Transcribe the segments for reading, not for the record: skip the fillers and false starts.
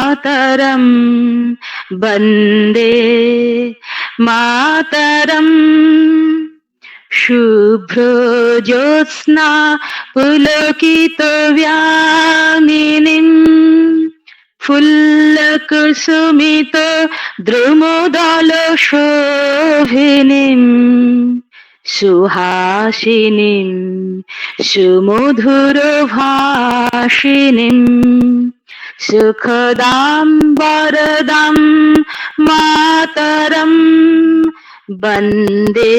मातरं वन्दे मातरम् शुभ्रो ज्योत्स्ना पुलकितयामिनीं फुल्लकुसुमित द्रुमदलशोभिनीं सुहासिनीं सुमधुरभाषिणीं सुखदां वरदां मातरं वंदे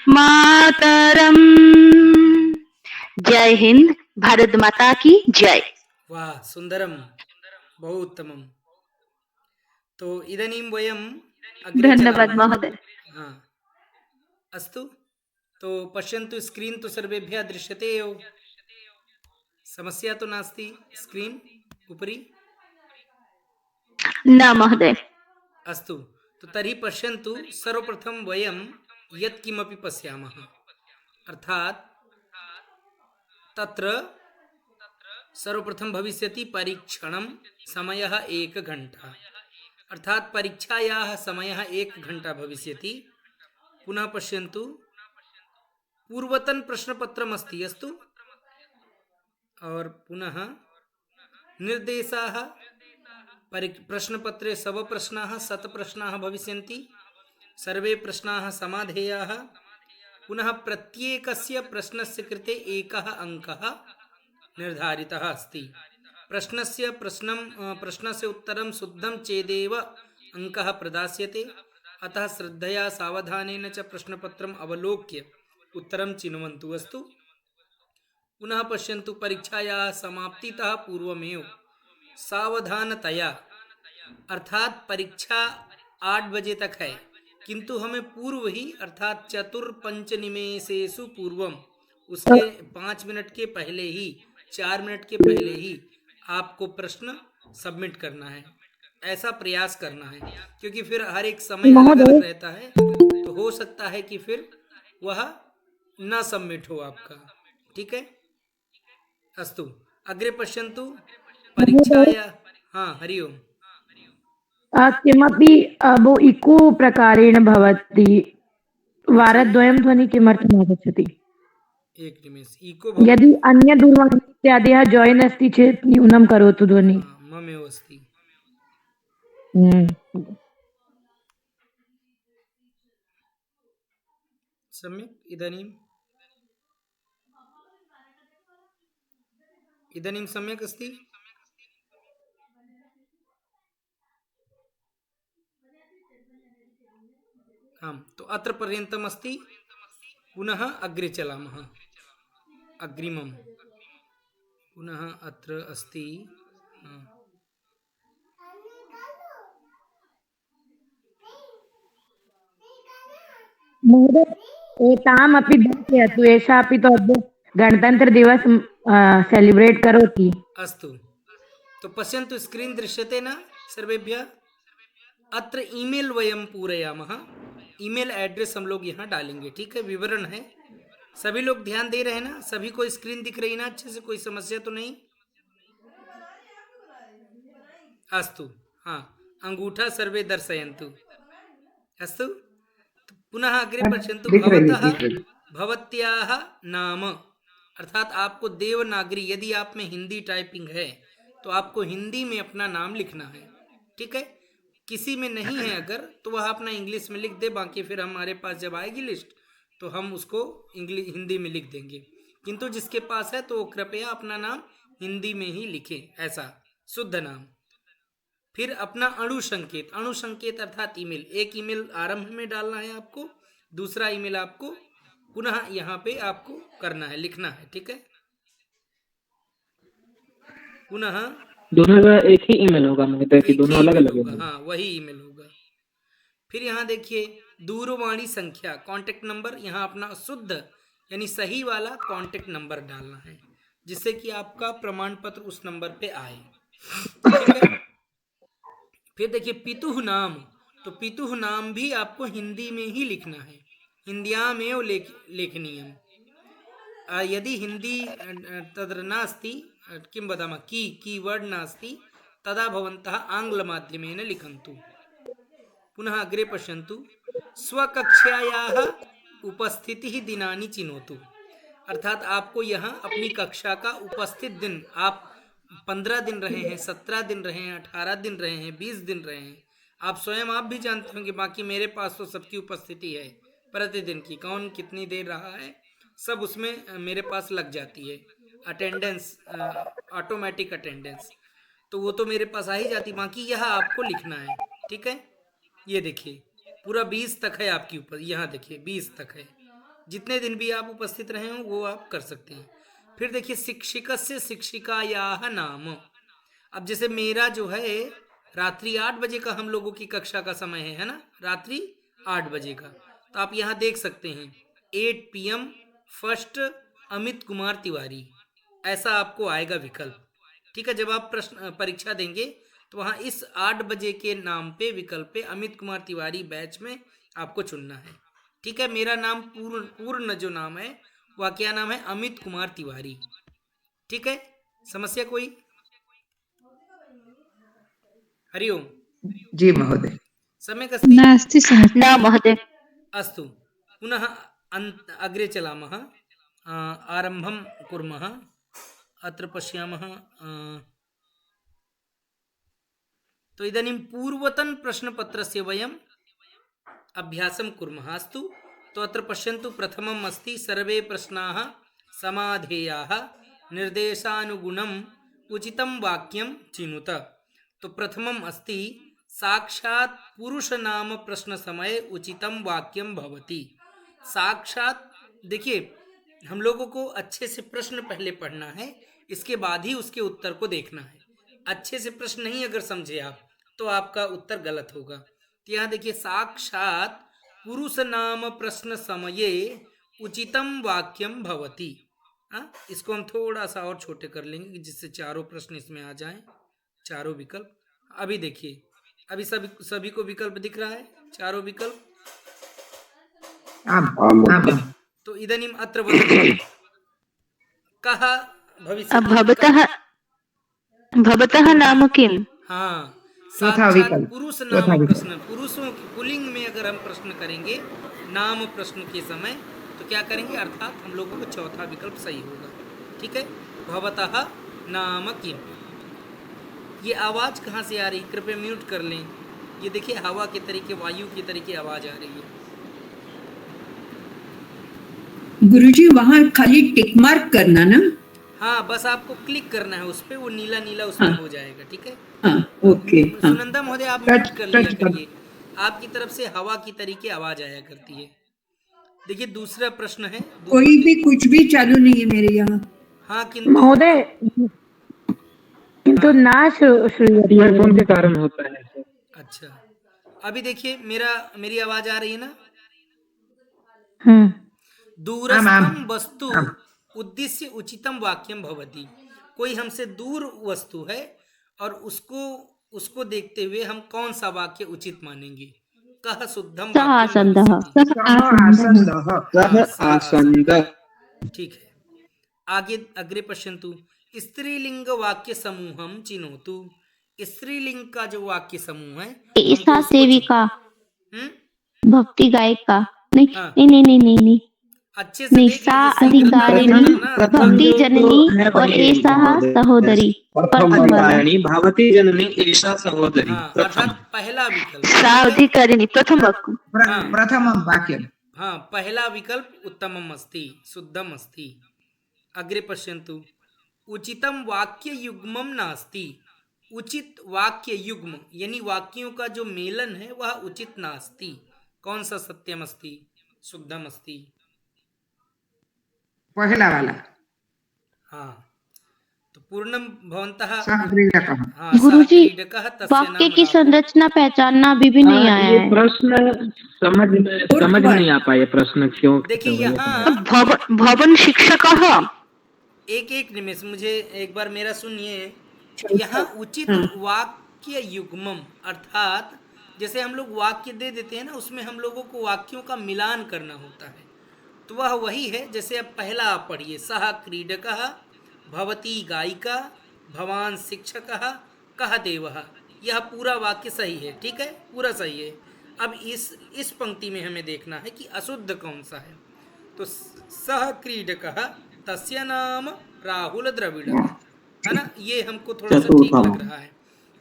मातरम। जय हिंद, भारत माता की जय। वाह सुंदरम, बहु उत्तमम। तो इदानीं वयम् अग्रे धन्यवाद चलामः। महोदय। हाँ, अस्तु। तो पश्यन्तु, स्क्रीन् तु सर्वेभ्यः दृश्यते एव, समस्या तो नास्ति स्क्रीन् उपरि? न महोदय। अस्तु, तो तर्हि पश्यन्तु, सर्वप्रथमं वयं यत्किमपि पश्यामः, अर्थात् तत्र सर्वप्रथम भविष्यति परीक्षणं, समयः 1 घण्टा, अर्थात् परीक्षायाः समयः 1 घण्टा भविष्यति। पुनः पश्यन्तु, पूर्वतन प्रश्नपत्रमस्ति, अस्तु, और पुनः निर्देशाः। प्रश्नपत्रे प्रश्नाः 100 प्रश्नाः भविष्यन्ति, सर्वे प्रश्नाः समाधेयाः। पुनः प्रत्येकस्य प्रश्नस्य कृते एकः अङ्कः निर्धारितः अस्ति। प्रश्नस्य उत्तरं शुद्धं चेदेव अङ्कः प्रदास्यते। अतः श्रद्धया सावधानेन च प्रश्नपत्रम् अवलोक्य उत्तरं चिन्वन्तु, अस्तु। पुनः पश्यन्तु, परीक्षायाः समाप्तितः पूर्वमेव सावधानतया, अर्थात परीक्षा 8 बजे तक है, किंतु हमें पूर्व ही, अर्थात 4-5 निमेषेषु पूर्वम, उसके 5 मिनट के पहले ही, 4 मिनट के पहले ही आपको प्रश्न सबमिट करना है। ऐसा प्रयास करना है, क्योंकि फिर हर एक समय अलग अलग रहता है, तो हो सकता है कि फिर वह न सबमिट हो आपका, ठीक है। अस्तु, अग्रे पश्यन्तु, परीक्षाया। हाँ, हरि ओम्। किमपि बहु इको प्रकारेण भवति, वारद्वयं ध्वनिः किमर्थम् आगच्छति? एक निमेष, इको भवति। यदि अन्य दूरवाणी इत्यादयः जॉइन अस्ति चेत् न्यूनं करोतु ध्वनिः। ममेव अस्ति। सम्यक्, इदानीं सम्यक् अस्ति। आम्, तो अत्र पर्यन्तम् अस्ति। पुनः अग्रे चलामः। अग्रिमं पुनः अत्र अस्ति। महोदय, एतामपि दर्शयतु, एषा अपि तु अद्य गणतन्त्रदिवस सेलिब्रेट् करोति। अस्तु, तो पश्यन्तु, स्क्रीन् दृश्यते न सर्वेभ्यः? अत्र ईमेल वयं पूरयामः। ईमेल एड्रेस हम लोग यहाँ डालेंगे, ठीक है। विवरण है, सभी लोग ध्यान दे रहे हैं ना? सभी को स्क्रीन दिख रही ना अच्छे से? कोई समस्या तो नहीं? अस्तु, हाँ, अंगूठा सर्वे दर्शयन्तु, अस्तु। तो पुनः अग्रे पश्यन्तु, भवत्याः नाम, अर्थात आपको देवनागरी, यदि आप में हिंदी टाइपिंग है तो आपको हिंदी में अपना नाम लिखना है, ठीक है। किसी में नहीं है अगर, तो वह अपना इंग्लिश में लिख दे, बाकी फिर हमारे पास जब आएगी लिस्ट तो हम उसको हिंदी में लिख देंगे। किंतु जिसके पास है तो कृपया अपना नाम हिंदी में ही लिखे, ऐसा शुद्ध नाम। फिर अपना अणु संकेत अर्थात ईमेल, एक ईमेल आरंभ में डालना है आपको, दूसरा ईमेल आपको पुनः यहाँ पे आपको करना है, लिखना है, ठीक है। पुनः दोनों का एक ही ईमेल होगा, दोनों अलग अलग होगा, हाँ वही ईमेल होगा। फिर यहाँ देखिए, दूरवाणी संख्या, कांटेक्ट नंबर, यहाँ अपना शुद्ध यानी सही वाला कांटेक्ट नंबर डालना है, जिससे कि आपका प्रमाण पत्र उस नंबर पे आए, ठीक है। फिर देखिए पितुः नाम, तो पितुः नाम भी आपको हिंदी में ही लिखना है, हिंद्यामेव लेखनीयम्। यदि हिंदी तत्र नास्ति, किं वदामः, कीवर्ड नास्ति, तदा भवन्तः आङ्ग्लमाध्यमेन लिखन्तु। पुनः अग्रे पश्यन्तु। स्वकक्षायाः उपस्थितिः दिनानि चिनोतु। अर्थात आपको यहाँ अपनी कक्षा का उपस्थित दिन, आप 15 दिन रहे हैं, 17 दिन रहे हैं, 18 दिन रहे हैं, 20 दिन रहे हैं, आप स्वयं आप भी जानते होंगे। बाकी मेरे पास तो सबकी उपस्थिति है प्रतिदिन की, कौन कितनी देर रहा है सब उसमें मेरे पास लग जाती है। अटेंडेंस, ऑटोमेटिक अटेंडेंस, तो वो तो मेरे पास आ ही जाती। बाकी यह आपको लिखना है, ठीक है। ये देखिए पूरा 20 तक है आपकी ऊपर, यहाँ देखिए 20 तक है। जितने दिन भी आप उपस्थित रहे हो वो आप कर सकते हैं। फिर देखिए शिक्षकस्य शिक्षिकायाः नाम। अब जैसे मेरा जो है रात्रि 8 बजे का हम लोगों की कक्षा का समय है ना, रात्रि 8 बजे का। तो आप यहाँ देख सकते हैं 8 PM फर्स्ट अमित कुमार तिवारी, ऐसा आपको आएगा विकल्प, ठीक है। जब आप प्रश्न परीक्षा देंगे तो वहाँ इस 8 बजे के नाम पे विकल्प पे अमित कुमार तिवारी बैच में आपको चुनना है, ठीक है। मेरा नाम पूर्ण जो नाम है वह क्या नाम है, अमित कुमार तिवारी, ठीक है। समस्या कोई? हरिओम। जी महोदय। सम्यक् अस्ति? नास्ति समस्या। न महोदय। अस्तु, पुनः अग्रे चलामः, आरम्भं कुर्मः। अत्र पश्यामः, तो इदानीं पूर्वतन प्रश्नपत्रस्य वयम् अभ्यासं कुर्मः। अस्तु, तो अत्र पश्यन्तु, प्रथमम् अस्ति सर्वे प्रश्नाः समाधेयाः, निर्देशानुगुणम् उचितं वाक्यं चिनुत। तो प्रथमम् अस्ति साक्षात् पुरुषनाम प्रश्न समय उचितं वाक्यं भवति। साक्षात, देखिए हम लोगों को अच्छे से प्रश्न पहले पढ़ना है, इसके बाद ही उसके उत्तर को देखना है। अच्छे से प्रश्न नहीं अगर समझे आप तो आपका उत्तर गलत होगा। तो यहाँ देखिए साक्षात पुरुष नाम प्रश्न समये उचितम वाक्यम भवति। इसको हम थोड़ा सा और छोटे कर लेंगे जिससे चारों प्रश्न इसमें आ जाएं, चारों विकल्प। अभी देखिए, अभी सभी को विकल्प दिख रहा है, चारों विकल्प। तो इदानीम् अत्र वदतु कः भविष्यति? भवतः नाम किम? हाँ, चौथा साक्षात विकल्प। पुरुष चौथा नाम विकल्प। प्रश्न, पुरुषों की पुल्लिंग में अगर हम प्रश्न करेंगे नाम प्रश्न के समय तो क्या करेंगे, अर्थात हम लोगों को चौथा विकल्प सही होगा, ठीक है। भवतः नाम किम। ये आवाज कहाँ से आ रही, कृपया म्यूट कर लें। ये देखिए हवा के तरीके, वायु की तरीके आवाज आ रही है। गुरुजी वहाँ खाली टिक मार्क करना ना? हाँ, बस आपको क्लिक करना है उस पर, वो नीला नीला उसमें हो जाएगा, ठीक है। हाँ, ओके। हाँ। सुनंदा महोदय आप म्यूट कर लिया करिए, आपकी तरफ से हवा की तरीके आवाज आया करती है। देखिए दूसरा प्रश्न है, कोई भी कुछ भी चालू नहीं है मेरे यहाँ। हाँ किंतु महोदय, किंतु ना श्रूयते। ईयरफोन के कारण होता है ऐसा। अच्छा, अभी देखिए मेरी आवाज आ रही है ना। दूरस्थम वस्तु उद्देश्य उचितम वाक्यम भवति। कोई हमसे दूर वस्तु है और उसको देखते हुए हम कौन सा वाक्य उचित मानेंगे। कह शुद्धम वाक्यम भविष्यति। आसंद। ठीक है, आगे अग्रे पश्यन्तु। स्त्रीलिंग वाक्य समूहम चिनोतु। स्त्रीलिंग का जो वाक्य समूह है, ईसा सेविका, भक्ति गायिका, नहीं हाँ। नहीं नहीं नहीं नहीं नहीं, अच्छे से देख निशा लीजिए, अधिकारिणी, भक्ति जननी और एषा सहोदरी। भवती जननी एषा सहोदरी। हाँ, अर्थात पहला विकल्प। सा अधिकारिणी प्रथम वाक्यं। प्रथमं वाक्यं। हाँ, पहला विकल्प उत्तमम अस्ति, शुद्धम अस्ति। अग्रे पश्यन्तु। उचितम वाक्य युग्मम नास्ति। उचित वाक्य युग्म यानी वाक्यों का जो मेलन है वह उचित नास्ति। कौन सा सत्यम अस्ति, शुद्धम अस्ति? पहला वाला। हाँ, तो पूर्णम भवन्तः। सः क्रीडकः। हाँ, गुरुजी, सः क्रीडकः, तस्य वाक्य नाम की लाभो। संरचना पहचानना अभी भी नहीं आया ये है। प्रश्न समझ नहीं आ पाए, प्रश्न क्यों? देखिए यहाँ भवन शिक्षकः। एक निमिष, मुझे एक बार मेरा सुनिए। यहाँ उचित वाक्य युग्मम अर्थात जैसे हम लोग वाक्य दे देते हैं ना, उसमें हम लोगों को वाक्यों का मिलान करना होता है। तो वह वही है, जैसे अब पहला आप पढ़िए, सः क्रीडकः, भवती गायिका, भवान शिक्षकः, कह देवः, यह पूरा वाक्य सही है, ठीक है, पूरा सही है। अब इस पंक्ति में हमें देखना है कि अशुद्ध कौन सा है। तो सह क्रीडकः तस्य नाम राहुल द्रविड़ः, है ना, ये हमको थोड़ा सा ठीक लग रहा है।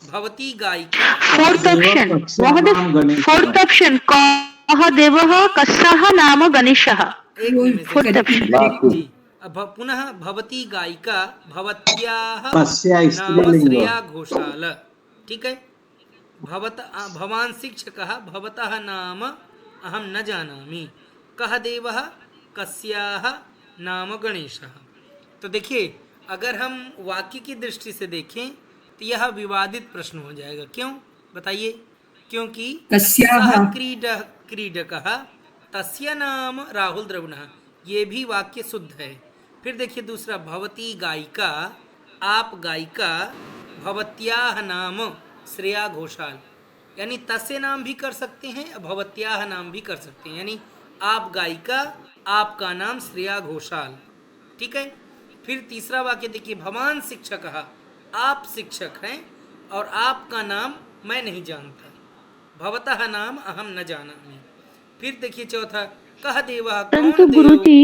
भवती गायिका, फोर्थ ऑप्शन महोदय, फोर्थ ऑप्शन कः देवः कस्यः नाम गणेशः। एक मिनट फोर्थ ऑप्शन जी। अब पुनः भवती गायिका भवत्याः तस्या नाम स्त्रीलिंग। श्रेया घोषाल, ठीक है। भवान् शिक्षकः भवतः नाम अहं न जानामि, कः देवः कस्याः नाम गणेशः। तो देखिए, अगर हम वाक्य की दृष्टि से देखें तो यह विवादित प्रश्न हो जाएगा। क्यों बताइए? क्योंकि कस्याः सः क्रीडकः तस्य नाम राहुल द्रविणः, ये भी वाक्य शुद्ध है। फिर देखिए दूसरा, भवती गायिका, आप गायिका, भवत्याः नाम श्रेया घोषाल, यानी तस्य नाम भी कर सकते हैं, भवत्याः नाम भी कर सकते हैं, यानी आप गायिका, आपका नाम श्रेया घोषाल, ठीक है। फिर तीसरा वाक्य देखिए, भवान शिक्षकः, आप शिक्षक हैं और आपका नाम मैं नहीं जानता, भवतः नाम अहम न जानामि। फिर देखिए चौथा, कह देवः, परंतु कौन देव, गुरुजी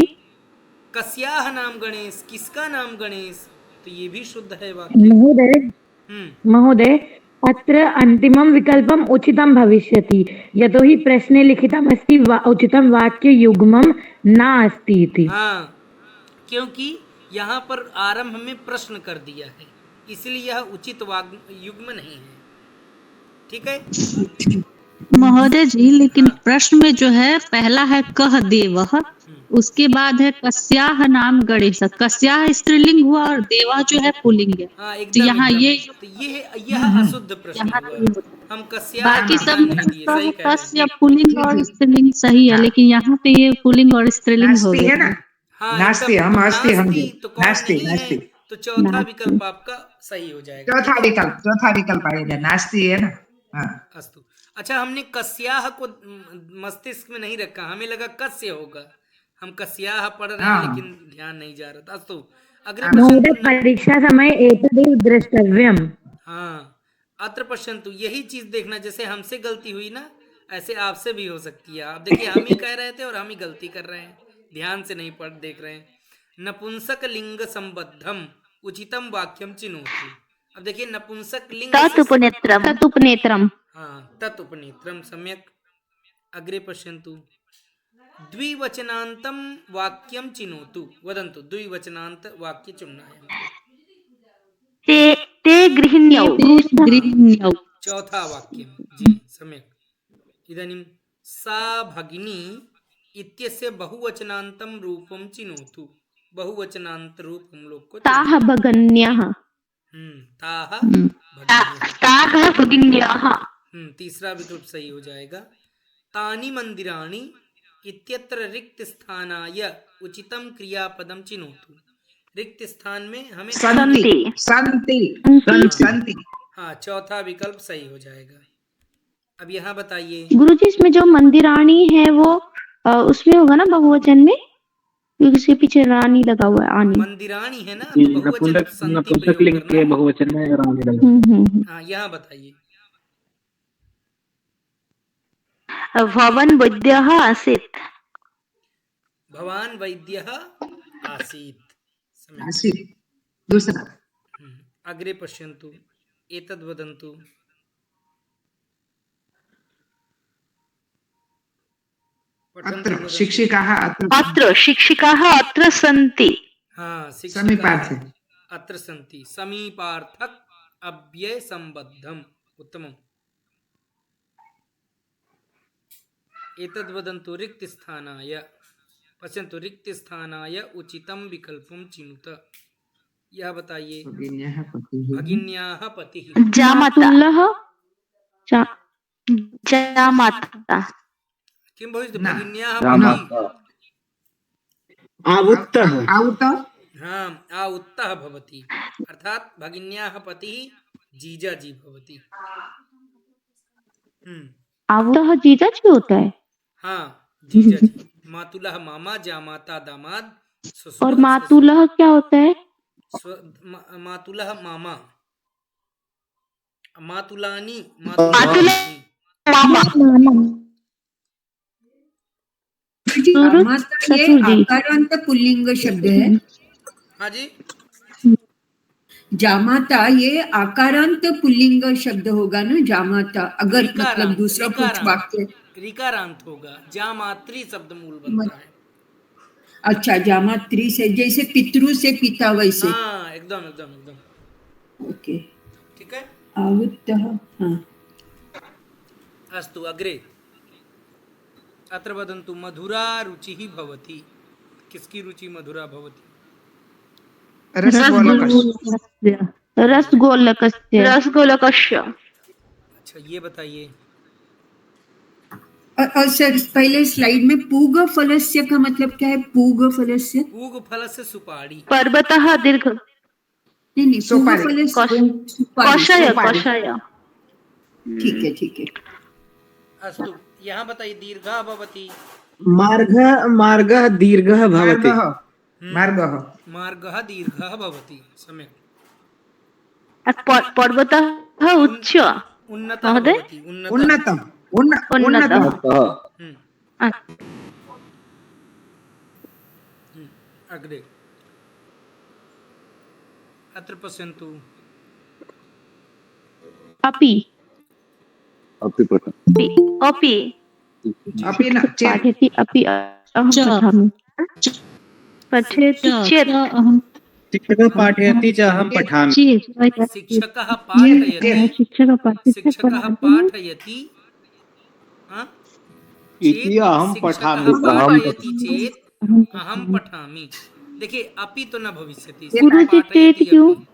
कस्याः नाम गणेश, किसका नाम गणेश, तो ये भी शुद्ध है वाक्य। महोदय अत्र अन्तिमं विकल्पम् उचितं भविष्यति, यतोहि प्रश्ने लिखितमस्ति उचितं वाक्ययुग्मं नास्ति इति। हाँ, क्योंकि यहाँ पर आरंभ में प्रश्न कर दिया है, इसलिए यह उचित युग्म नहीं है, ठीक है। महोदय जी, लेकिन प्रश्न में जो है पहला है कह देवः, उसके बाद है कस्याः नाम गणेश, कस्याः स्त्रीलिंग हुआ और देवा जो है पुल्लिंग है। हाँ, तो एकदम यहाँ एकदम। ये तो यह अशुद्ध प्रश्न यहाँ हुआ, हम कस्या बाकी सब में नहीं दिए, सही कह रहे कस हैं। या पुल्लिंग और जी। स्त्रीलिंग सही है, हाँ। लेकिन यहाँ पे ये पुल्लिंग और स्त्रीलिंग हो नास्ति है गया। ना, हाँ, नास्ति, एकदम। हम अस्ति, हम नास्ति, तो कौन नास्ति, नहीं है, नास्ति। तो चौथा नास्ति। विकल्प आपका सही हो जाएगा। चौथा विकल्प आएगा, नास्ति है ना। हाँ, अस्तु। अच्छा, हमने कस्याह को मस्तिष्क में नहीं रखा, हमें लगा कस्य होगा, हम कस्याह पढ़ रहे हैं, हाँ। लेकिन ध्यान नहीं जा रहा था। अस्तु, अग्रे महोदय पश्यन्तु। परीक्षा समय एतदेव द्रष्टव्यम्। हाँ, अत्र पश्यन्तु, यही चीज देखना, जैसे हमसे गलती हुई ना, ऐसे आपसे भी हो सकती है। आप देखिए, हम ही कह रहे थे और हम ही गलती कर रहे हैं, ध्यान से नहीं पढ़ देख रहे हैं। नपुंसक लिंग संबद्धम उचितम वाक्यम चिनोतु। अब देखिए, नपुंसक लिंग तत्उपनेत्रम। हाँ, तत्उपनेत्रम, सम्यक। अग्रे पश्यन्तु, द्विवचनान्तं वाक्यं चिनोतु, वदन्तु द्विवचनान्त वाक्य चुनना है हमको। ते गृहिण्यौ। गृहिण्यौ। चौथा वाक्य, जी सम्यक। इदानीं सा भगिनी इत्यस्य बहुवचनान्तं रूपं चिनोतु, बहुवचनान्त रूप हम लोग को ताः भगिन्यः। ताः भगिन्यः। ताः भगिन्यः। तीसरा विकल्प सही हो जाएगा। तानि मंदिराणि इत्यत्र रिक्त स्थानाय उचितम क्रियापदम चिनोतु। रिक्त स्थान में हमें संति, संति, संति। हाँ, चौथा विकल्प सही हो जाएगा। अब यहाँ बताइए गुरुजी, इसमें जो मंदिराणी है वो उसमें होगा ना बहुवचन में, क्योंकि उसके पीछे रानी लगा हुआ है, आनी। मंदिराणी है ना, तो बहुवचन संति नपुंसक प्रयोग लिंग के करना। बहुवचन में रानी लगा। हाँ, यहाँ बताइए। भवन वैद्यः आसीत्। भवान वैद्यः आसीत्, सम्यक्। आसीत्। दूसरा, अग्रे पश्यन्तु, एतद् वदन्तु। अत्र शिक्षिकाः अत्र शिक्षिकाः अत्र सन्ति। हाँ, शिक्षिकाः समीपार्थे। अत्र सन्ति, समीपार्थक अव्यय संबद्धम, उत्तमम्। एतद् वदन्तु, रिक्त स्थानाय, पश्यन्तु, रिक्त स्थानाय उचितं विकल्पं चिनुत। यह बताइए। भगिन्याः पतिः। जामातुल्लः जामाता। किं भविष्यति? न। भगिन्याः रामः। पतिः। आवुत्तः। आउत, हाँ, आउत्तः भवति, अर्थात भगिन्याः पतिः जीजाजी भवति। आवुतः जीजाजी होता है। हाँ, जीजाजी। मातुलः मामा, जामाता दामाद, ससुरः और मातुलः क्या होता है? मातुलः मामा। मातुलानी मातुलानी गुरुजी गुरु जामाता ये ससुर जी। आकारांत पुल्लिंग शब्द है। हाँ जी, जामाता ये आकारांत पुल्लिंग शब्द होगा ना, जामाता, अगर मतलब ऋकारांत दूसरा कुछ ऋकारांत वाक्य। ऋकारांत होगा, जामात्री शब्द मूल बनता है। अच्छा, जामात्री से, जैसे पितृ से पिता वैसे। हाँ, एकदम एकदम एकदम ओके, ठीक है। आवुत्तः। हाँ, अस्तु अग्रे। अत्र वदन्तु मधुरा रुचिः भवति। किसकी रुचि मधुरा भवति? रसगोलकस्य रसगोलकस्य। अच्छा, ये बताइए। और सर पहले स्लाइड में पूग फलस्य का मतलब क्या है? पूग फलस्य, पूग फल से सुपारी। पर्वतः दीर्घ नहीं नहीं, पूग सुपारी। फलस्य सुपारी। कषाय सुपारी। कषाय। ठीक है, ठीक है। अस्तु, यहाँ बताइए दीर्घा भवति। मार्गः मार्गः दीर्घः भवति। मार्गः मार्गः दीर्घः भवति। सम्यक्। पर्वतः उच्च उन्नतः महोदय? भवति। उन्नतः। उन्नतम् उन्नतः। हम्म, अग्रे। अत्र पश्यन्तु। अपि अपि पठन अपि अपि न चेत् पाठयति अपि अहं च। पठामि। पठयति चेत् अहं शिक्षकः पाठयति च अहं पठामि। शिक्षकः पाठयति। शिक्षकः शिक्षकः पाठयति। हाँ? इति अहं शिक्षकः पठामि। पाठयति चेत् अहं पठामि। देखिए अपि तो न भविष्यति। गुरुजी पाठयति चेत् क्यों? अपि।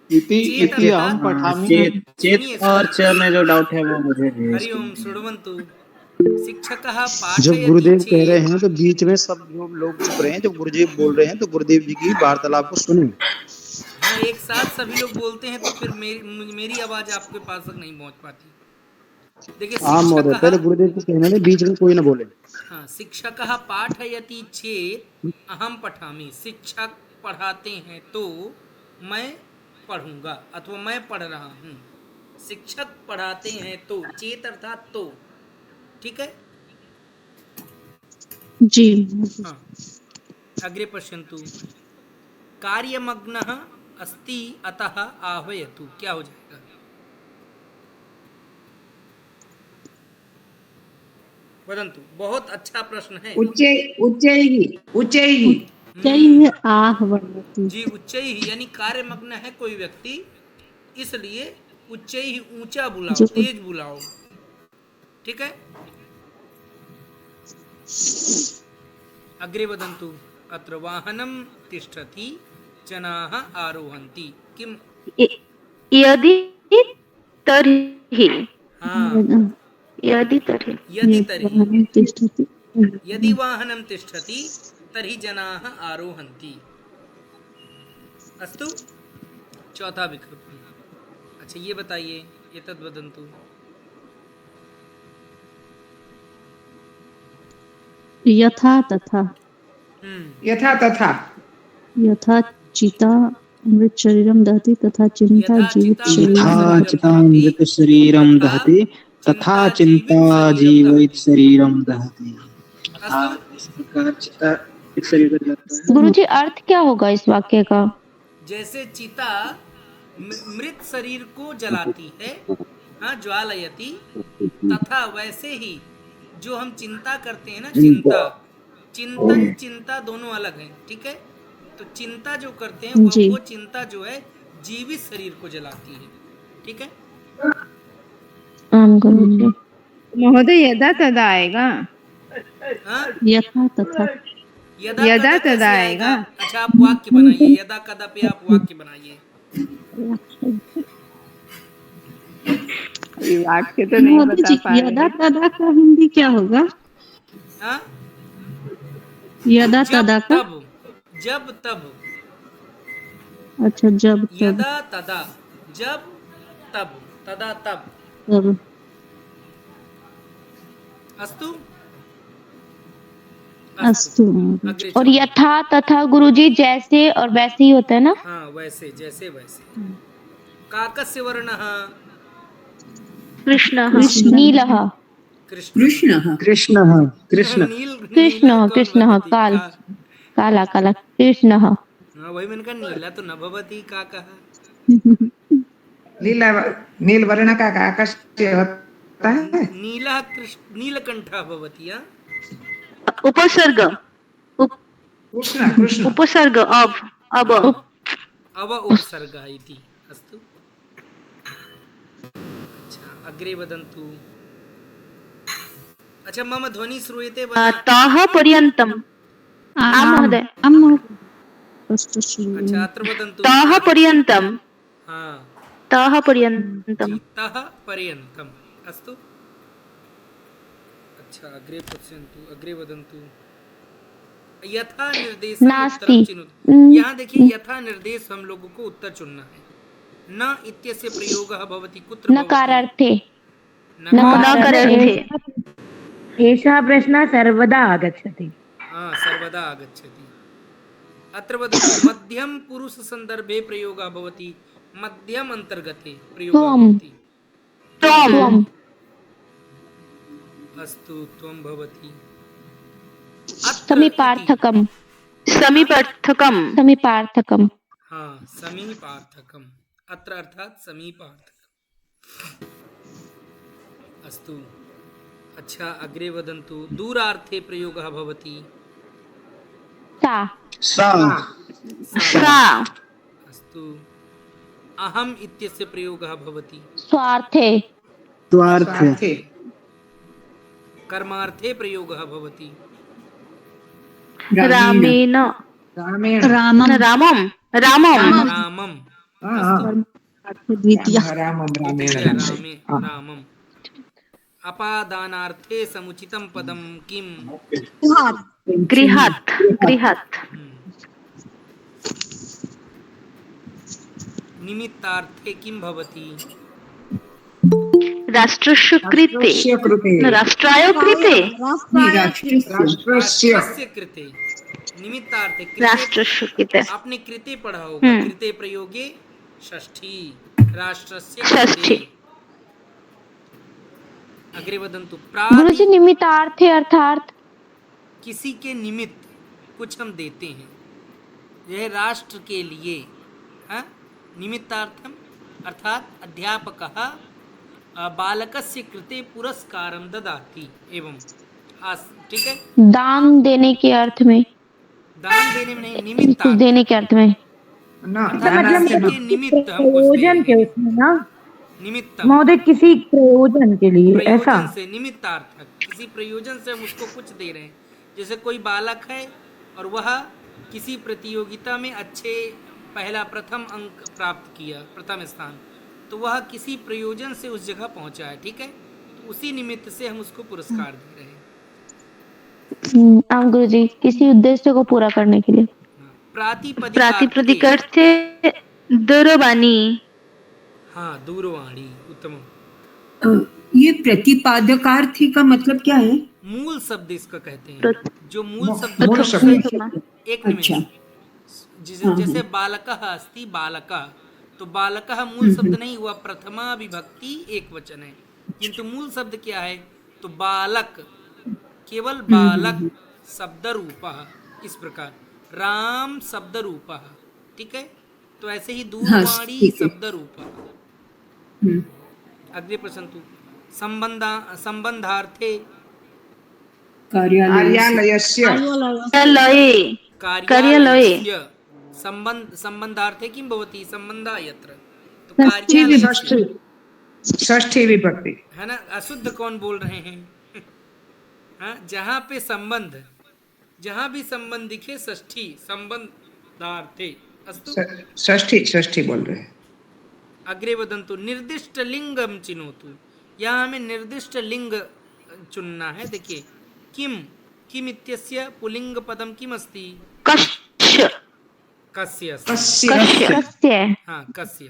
इति चेत् इति अर्थात् अहं पठामि। चेत चेत सुनिए, और च में जो डाउट है वो मुझे हरि ओम शृण्वन्तु। शिक्षकः जब पाठयति गुरुदेव कह रहे चेत्। हैं तो बीच में सब लोग चुप रहे हैं। जब गुरुदेव बोल रहे हैं तो गुरुदेव जी की वार्तालाप को सुने। हाँ, एक साथ सभी लोग बोलते हैं तो फिर मेरी आवाज आपके पास तक नहीं पहुंच पाती। देखिए हाँ महोदय, पहले शिक्षकः, गुरुदेव को कहना नहीं, बीच में कोई ना बोले। हाँ, शिक्षकः पाठयति चेत् अहं पठामि। शिक्षक पढ़ाते हैं तो मैं पढ़ूंगा अथवा मैं पढ़ रहा हूँ। शिक्षक पढ़ाते हैं तो, चेत अर्थात तो, ठीक है। जी। हाँ, अग्रे पश्यन्तु। कार्यमग्नः अस्ति अतः आह्वयतु। क्या हो जाएगा? वदन्तु। बहुत अच्छा प्रश्न है। उच्चैः आह्वयति। जी, उच्चैः यानी कार्यमग्न है कोई व्यक्ति, इसलिए उच्चैः ऊंचा बुलाओ, तेज बुलाओ, ठीक है। अग्रे वदन्तु। अत्र वाहनं तिष्ठति जनाः आरोहन्ति। किम? यदि तर्हि। हाँ, यदि तर्हि। यदि तर्हि। तिष्ठति। यदि वाहनं तिष्ठति तर्हि जनाः आरोहन्ति। अस्तु, चौथा विकल्प। अच्छा, ये बताइए, एतद् वदन्तु। यथा तथा। यथा तथा यथा चिता अमृत शरीरम दहति तथा चिंता यथा जीवित चिता शरीरम यथा दहति। चितामृत शरीरं दहति तथा चिंता जीवित शरीरं दहति। तथा इस प्रकार चिता एक शरीर को जलाता है। गुरुजी अर्थ क्या होगा इस वाक्य का? जैसे चिता मृत शरीर को जलाती है, हाँ, ज्वालयति, तथा वैसे ही जो हम चिंता करते हैं ना, चिंता, चिंतन चिंता दोनों अलग हैं, ठीक है। तो चिंता जो करते हैं वो चिंता जो है जीवित शरीर को जलाती है, ठीक है। गुरुजी महोदय यदा तदा आएगा। हाँ, यथा तथा। यदा कदा आएगा। अच्छा, आप वाक्य बनाइए, यदा कदा पे आप वाक्य बनाइए। वाक्य तो नहीं बता पाए। यदा तदा का हिंदी क्या होगा? हाँ, यदा तदा का। जब तब। अच्छा, जब तब। यदा तदा, जब तब, तदा तब। तब। अस्तु अस्तु। अग्रे और चलो। यथा तथा गुरुजी जैसे और वैसे ही होता है ना? हाँ, वैसे, जैसे वैसे। काकस्य वर्णः? कृष्णः कृष्ण। नीलः कृष्ण कृष्णः कृष्णः कृष्ण नील कृष्णः नील कौन कृष्णः भवति? काल का- काला काला कृष्णः हाँ, वही मैंने कहा नीला तो न भवती का कहा। नीला नील वर्ण का आकाश होता है। नीला कृष्ण नीलकंठा भवति। हाँ? उपसर्ग कृष्ण कृष्ण उपसर्ग अब हाँ, अव उपसर्गः इति अस्तु। अच्छा अग्रे वदन्तु। अच्छा मम ध्वनि श्रूयते वा न? तः पर्यन्तम् आम् महोदय अच्छा अत्र वदन्तु। तः पर्यन्तम् हाँ तः जी, पर्यन्तम् तः पर्यन्तम् अस्तु। अच्छा अग्रे पश्यन्तु, अग्रे वदन्तु। यथा निर्देश नास्ति यहाँ देखिए यथा निर्देश हम लोगों को उत्तर चुनना है। न इत्यस्य प्रयोगः भवति कुत्र भवति? नकारार्थे नकारार्थे। नकारार्थे एषः प्रश्नः सर्वदा आगच्छति। हाँ सर्वदा आगच्छति। अत्र वदन्तु मध्यम पुरुष संदर्भे प्रयोगः भवति मध्यम अंतर्गते प्रयोगः त्वं भवति। त्वं अस्तु त्वं भवति। अत्र समीपार्थकम् समीपार्थकम् हाँ समीपार्थकम् अत्र अर्थात समीपार्थकम् अस्तु। अच्छा अग्रे वदन्तु दूरार्थे प्रयोगः भवति सा सा सा अस्तु। अहम् इत्यस्य प्रयोगः भवति स्वार्थे स्वार्थे स्वार्थे कर्मार्थे प्रयोगः भवति रामेण रामेण रामेण रामम रामम् रामम् हाँ, अस्तु। द्वितीय रामं रामेण द्वितीय रामेण। रामे हाँ। रामम्। अपादानार्थे समुचितं पदं किम्? गृहात् गृहात् निमित्तार्थे किं भवति? राष्ट्रस्य कृते राष्ट्रस्य कृते राष्ट्राय कृते राष्ट्रस्य राष्ट्रस्य राष्ट्रस्य कृते निमित्तार्थे कृते। राष्ट्रस्य कृते आपने कृते पढ़ा होगा। कृते प्रयोगे षष्ठी राष्ट्रस्य कृते। षष्ठी अग्रे वदन्तु गुरुजी निमित्तार्थे अर्थात किसी के निमित्त कुछ हम देते हैं यह राष्ट्र के लिए। हाँ? निमित्तार्थम अर्थात अध्यापकः बालकस्य कृते पुरस्कारं ददाति एवं ठीक है। दान देने के अर्थ में दान देने में नहीं कुछ निमित्तार्थ देने के अर्थ में न अर्थात दानार्थ किसी न के निमित्त हम कुछ दे प्रयोजन रहे के हैं। उसमें ना निमित्तम महोदय किसी प्रयोजन के लिए ऐसा। प्रयोजन से निमित्तार्थक किसी प्रयोजन से हम उसको कुछ दे रहे हैं। जैसे कोई बालक है और वह किसी प्रतियोगिता में अच्छे पहला प्रथम अंक प्राप्त किया प्रथम स्थान तो वह किसी प्रयोजन से उस जगह पहुंचा है। ठीक है तो उसी निमित्त से हम उसको पुरस्कार दे रहे हैं। हाँ गुरुजी किसी उद्देश्य को पूरा करने के लिए। प्रातिपदिक अर्थ से दूरवाणी हाँ दूरवाणी उत्तम। ये प्रतिपादकार्थी का मतलब क्या है? मूल शब्द इसका कहते हैं जो मूल शब्द मूल है, शब्द। एक निमिष अच्छा जैसे बालकः अस्ति बालकः तो बालकः मूल शब्द नहीं हुआ प्रथमा विभक्ति एक वचन है किंतु मूल शब्द क्या है तो बालक केवल बालक शब्द रूपः इस प्रकार राम शब्द रूपः। ठीक है तो ऐसे ही दूरवाणी ठीक है। शब्द रूपः। अग्रे पश्यन्तु संबंधार्थे कार्यालयस्य कार्यालयस्य संबंधार्थे किं भवति संबंधः यत्र तो कार्यालयस्य षष्ठी षष्ठी विभक्ति है ना। अशुद्ध कौन बोल रहे हैं? हाँ जहाँ पे संबंध जहाँ भी संबंध दिखे षष्ठी संबंधार्थे अस्तु। षष्ठी षष्ठी बोल रहे हैं। अग्रे वदन्तु निर्दिष्ट लिंगम चिनोतु। यहाँ हमें निर्दिष्ट लिंग चुनना है। देखिए किम किम इत्यस्य पुल्लिंग पदम किम अस्ति? कस्य कस्य अस्ति। कस्य हाँ कस्य।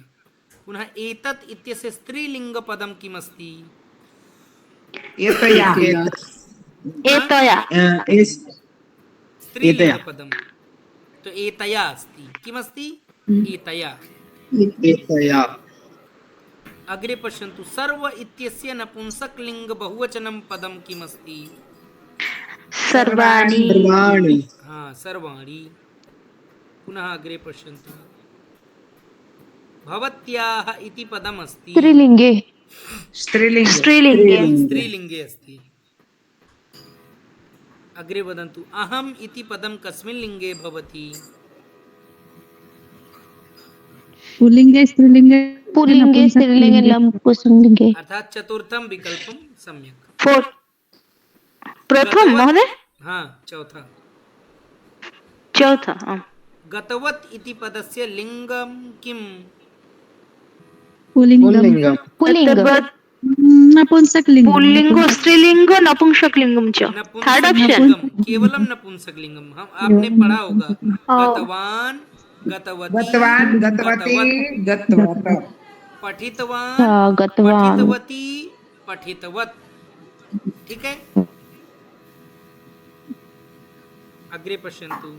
पुनः एतत् इत्यस्य स्त्रीलिंग पदम किम अस्ति? एतया एतया स्त्रीलिंग पदम तो एतया अस्ति। किम अस्ति? एतया। एतया अग्रे पश्यन्तु सर्व इत्यस्य नपुंसकलिंग बहुवचनं पदं किमस्ति? सर्वाणि सर्वाणि हाँ सर्वाणि। पुनः अग्रे पश्यन्तु भवत्याः इति पदमस्ति स्त्रीलिंगे स्त्रीलिंगे स्त्रीलिंगे स्त्रीलिंगे अस्ति। अग्रे वदन्तु अहम् इति पदं कस्मिन् लिंगे भवति? पुल्लिंगे स्त्रीलिंगे पुल्लिंगे स्त्रीलिंगे पुंसकलिंगे। अर्थात चतुर्थं विकल्पं सम्यक्। फोर्थ प्रथम महोदय हाँ चौथा। चौथा हाँ। गतवत् इति पदस्य लिंगं किम्? पुल्लिंगम पुल्लिंगम पुल्लिंग नपुंसकलिंगम पुल्लिंगो स्त्रीलिंग नपुंसकलिंगम च थर्ड ऑप्शन। नपुंसकलिंगम केवलम नपुंसकलिंगम। हम आपने पढ़ा होगा गतवान गतवती गतवान गतवती गतवत पठितवान गतवान पठितवती पठितवत। ठीक है। अग्रे पश्यन्तु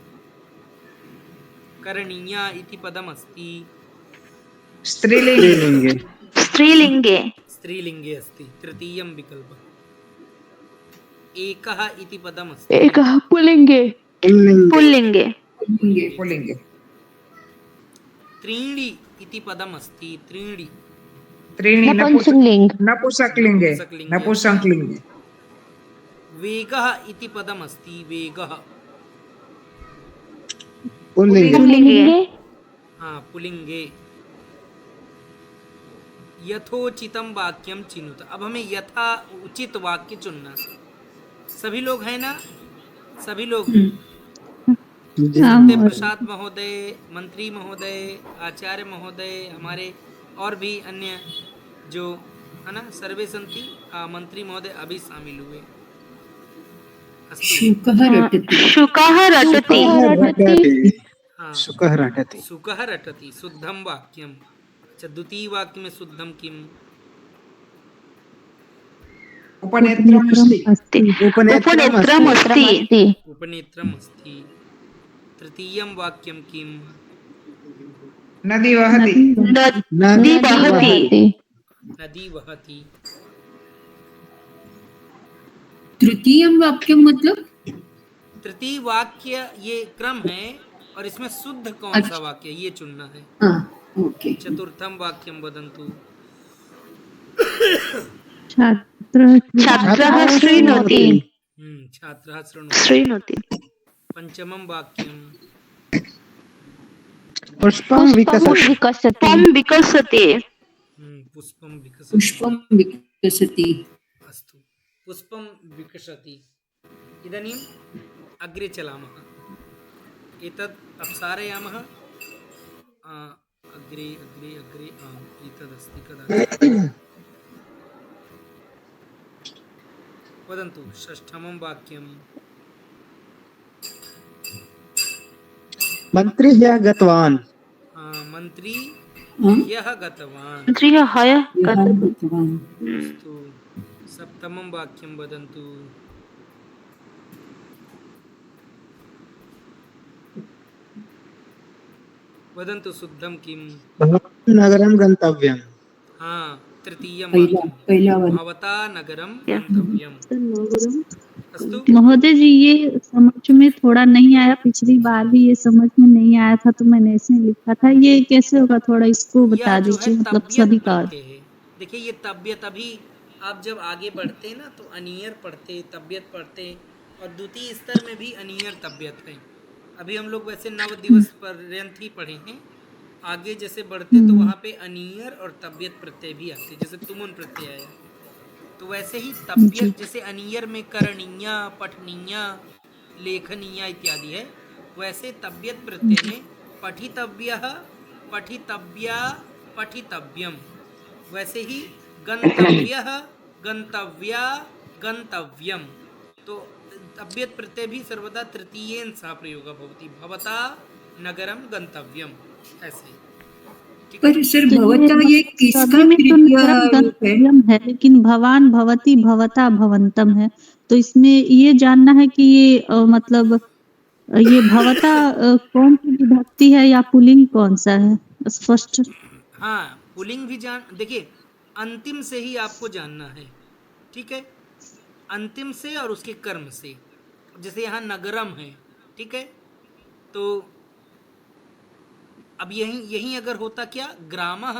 करणीया इति पदमस्ति स्त्रीलिंगे स्त्रीलिंगे स्त्रीलिंगे स्त्रीलिंगे अस्ति। तृतीयं विकल्पः एकः इति पदमस्ति एकः पुल्लिंगे पुल्लिंगे पुल्लिंगे त्रीणि इति पदमस्ति त्रीणि त्रीणि नपुंसकलिंग नपुंसकलिंगे नपुंसकलिंगे। नपुंसकलिंगे वेगः इति पदमस्ति वेगः पुल्लिंगे पुल्लिंगे हाँ पुलिंगे। यथोचितं वाक्यम चिनुत। अब हमें यथा उचित वाक्य चुनना। सभी लोग हैं ना? सभी लोग सत्य प्रसाद महोदय, मंत्री महोदय, आचार्य महोदय, हमारे और भी अन्य जो है ना सर्वे संति मंत्री महोदय अभी शामिल हुए। अस्तु। शुकः रटति शुकः रटति हाँ सुखः रटति सुकः रटति शुद्धं वाक्यम। अच्छा द्वितीय वाक्य में शुद्धम किम? उपनेत्रमस्ति अस्ति उपनेत्रमस्ति उपनेत्रम अस्ति। तृतीयं वाक्यं किम? नदी वहति नदी बहति नदी वहति। तृतीयं वाक्यं मतलब तृतीय वाक्य ये क्रम है और इसमें शुद्ध कौन सा वाक्य ये चुनना है। हाँ ओके चतुर्थम वाक्यम वदन्तु। छात्रः शृणोति छात्रः शृणोति। शृणोति पंचमं वाक्यं पुष्पं विकसति पुष्पं विकसति पुष्पं विकसति। पुष्पं विकसति अस्तु पुष्पं विकसति। इदानीम् अग्रे चलामः। एतद् अपसारयामः। अग्रे अग्रे अग्रे एतदस्ति कदाचित्। वदन्तु षष्ठमं वाक्यं। मंत्री ह्यः गतवान् मंत्री हाँ? ह्यः गतवान्। गतवान् अस्तु सप्तमं वाक्यं वदन्तु। वदन्तु शुद्धं किम्? नगरं गन्तव्यम् हाँ तृतीयं पहला वाक्यं पहला वाला भवता नगरं गन्तव्यम्। अस्तु महोदय जी ये समझ में थोड़ा नहीं आया, पिछली बार भी ये समझ में नहीं आया था तो मैंने ऐसे लिखा था, ये कैसे होगा थोड़ा इसको बता यह जो दीजिए, है मतलब तबियत सभी का। प्रत्यय है। देखिए ये तबियत अभी आप जब आगे बढ़ते ना तो अनियर पढ़ते तबियत पढ़ते और द्वितीय स्तर में भी अनियर तबियत है। अभी हम लोग वैसे 9 दिवस पर्यंत ही पढ़े हैं। आगे जैसे बढ़ते तो वहाँ पे अनियर और तबियत प्रत्यय भी आते, जैसे तुमुन प्रत्यय आया। तो वैसे ही तबियत जैसे अनियर में करणीया, पठनीया, लेखनीया इत्यादि है, वैसे तबियत प्रत्यय में पठितव्यः, पठितव्या, पठितव्यम। वैसे ही गंतव्यः, गंतव्या, गंतव्यम। तो तबियत प्रत्यय भी सर्वदा तृतीयेन सह प्रयोगः भवति। भवता नगरम गंतव्यम ऐसे। ठीक है? पर सर भवता ये किसका सभी में तो तृतीय नगरम रूप है? गंतव्यम है, लेकिन भवान, भवती, भवता, भवंतम है। तो इसमें ये जानना है कि ये मतलब ये भवता कौन सी विभक्ति है या पुल्लिंग कौन सा है स्पष्ट। हाँ पुलिंग भी जान। देखिए अंतिम से ही आपको जानना है, ठीक है, अंतिम से और उसके कर्म से। जैसे यहाँ नगरम है, ठीक है, तो अब यही अगर होता क्या ग्रामः,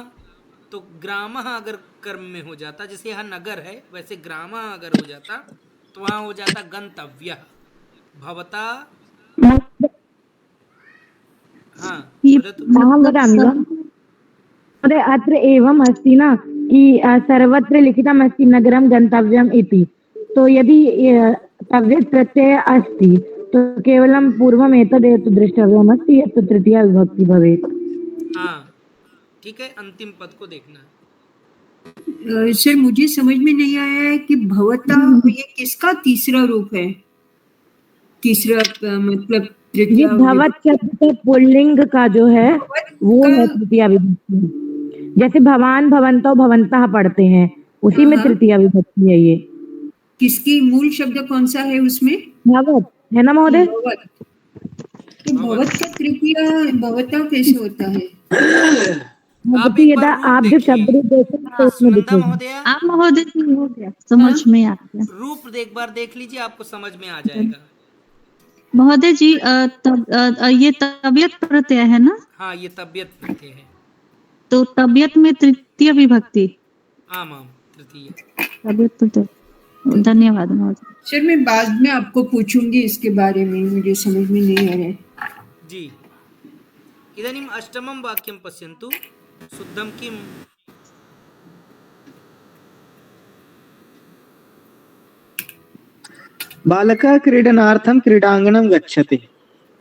तो ग्रामः अगर कर्म में हो जाता, जैसे यहाँ नगर है वैसे ग्रामः अगर हो जाता तो वहाँ हो जाता गंतव्यः भवता। हाँ वदतु। अहं वदामि वा? महोदय अत्र एवम् अस्ति न कि सर्वत्र लिखितम् अस्ति नगरं गन्तव्यम् इति। तो यदि तव्यत् प्रत्ययः अस्ति तो केवलं पूर्वम् एतदेव द्रष्टव्यमस्ति यत् तृतीया विभक्ति भवेत्। हाँ ठीक है, अंतिम पद को देखना। सर मुझे समझ में नहीं आया है कि भवता ये किसका तीसरा रूप है? तीसरा मतलब ये तृतीया भवत शब्द का पुल्लिंग का जो है वो है तृतीया विभक्ति। जैसे भवान भवंतो भवंतः पढ़ते हैं उसी में तृतीया विभक्ति है ये। किसकी मूल शब्द कौन सा है उसमें? भवत है ना महोदय? भवत। तो भवत का तृतीया भवता कैसे होता है? आप एक बार आप रूप जब शब्द रूप देखते हैं तो उसमें सुनंदा लिखेंगे। महोदया, आप महोदय जी हो गया, समझ में आ गया। रूप एक बार देख लीजिए, आपको समझ में आ जाएगा। महोदय जी ये तबियत प्रत्यय है ना, हाँ ये तबियत प्रत्यय है। तो तबियत में तृतीय विभक्ति। आम आम तृतीय। तबियत प्रत्यय। धन्यवाद महोदय। सर मैं बाद में आपको पूछूंगी इसके बारे में, मुझे समझ में नहीं आ रहा है। जी इदानीम् अष्टमं वाक्यं पश्यन्तु। शुद्धं किम्? बालकः क्रीडनार्थं क्रीडाङ्गणं गच्छति।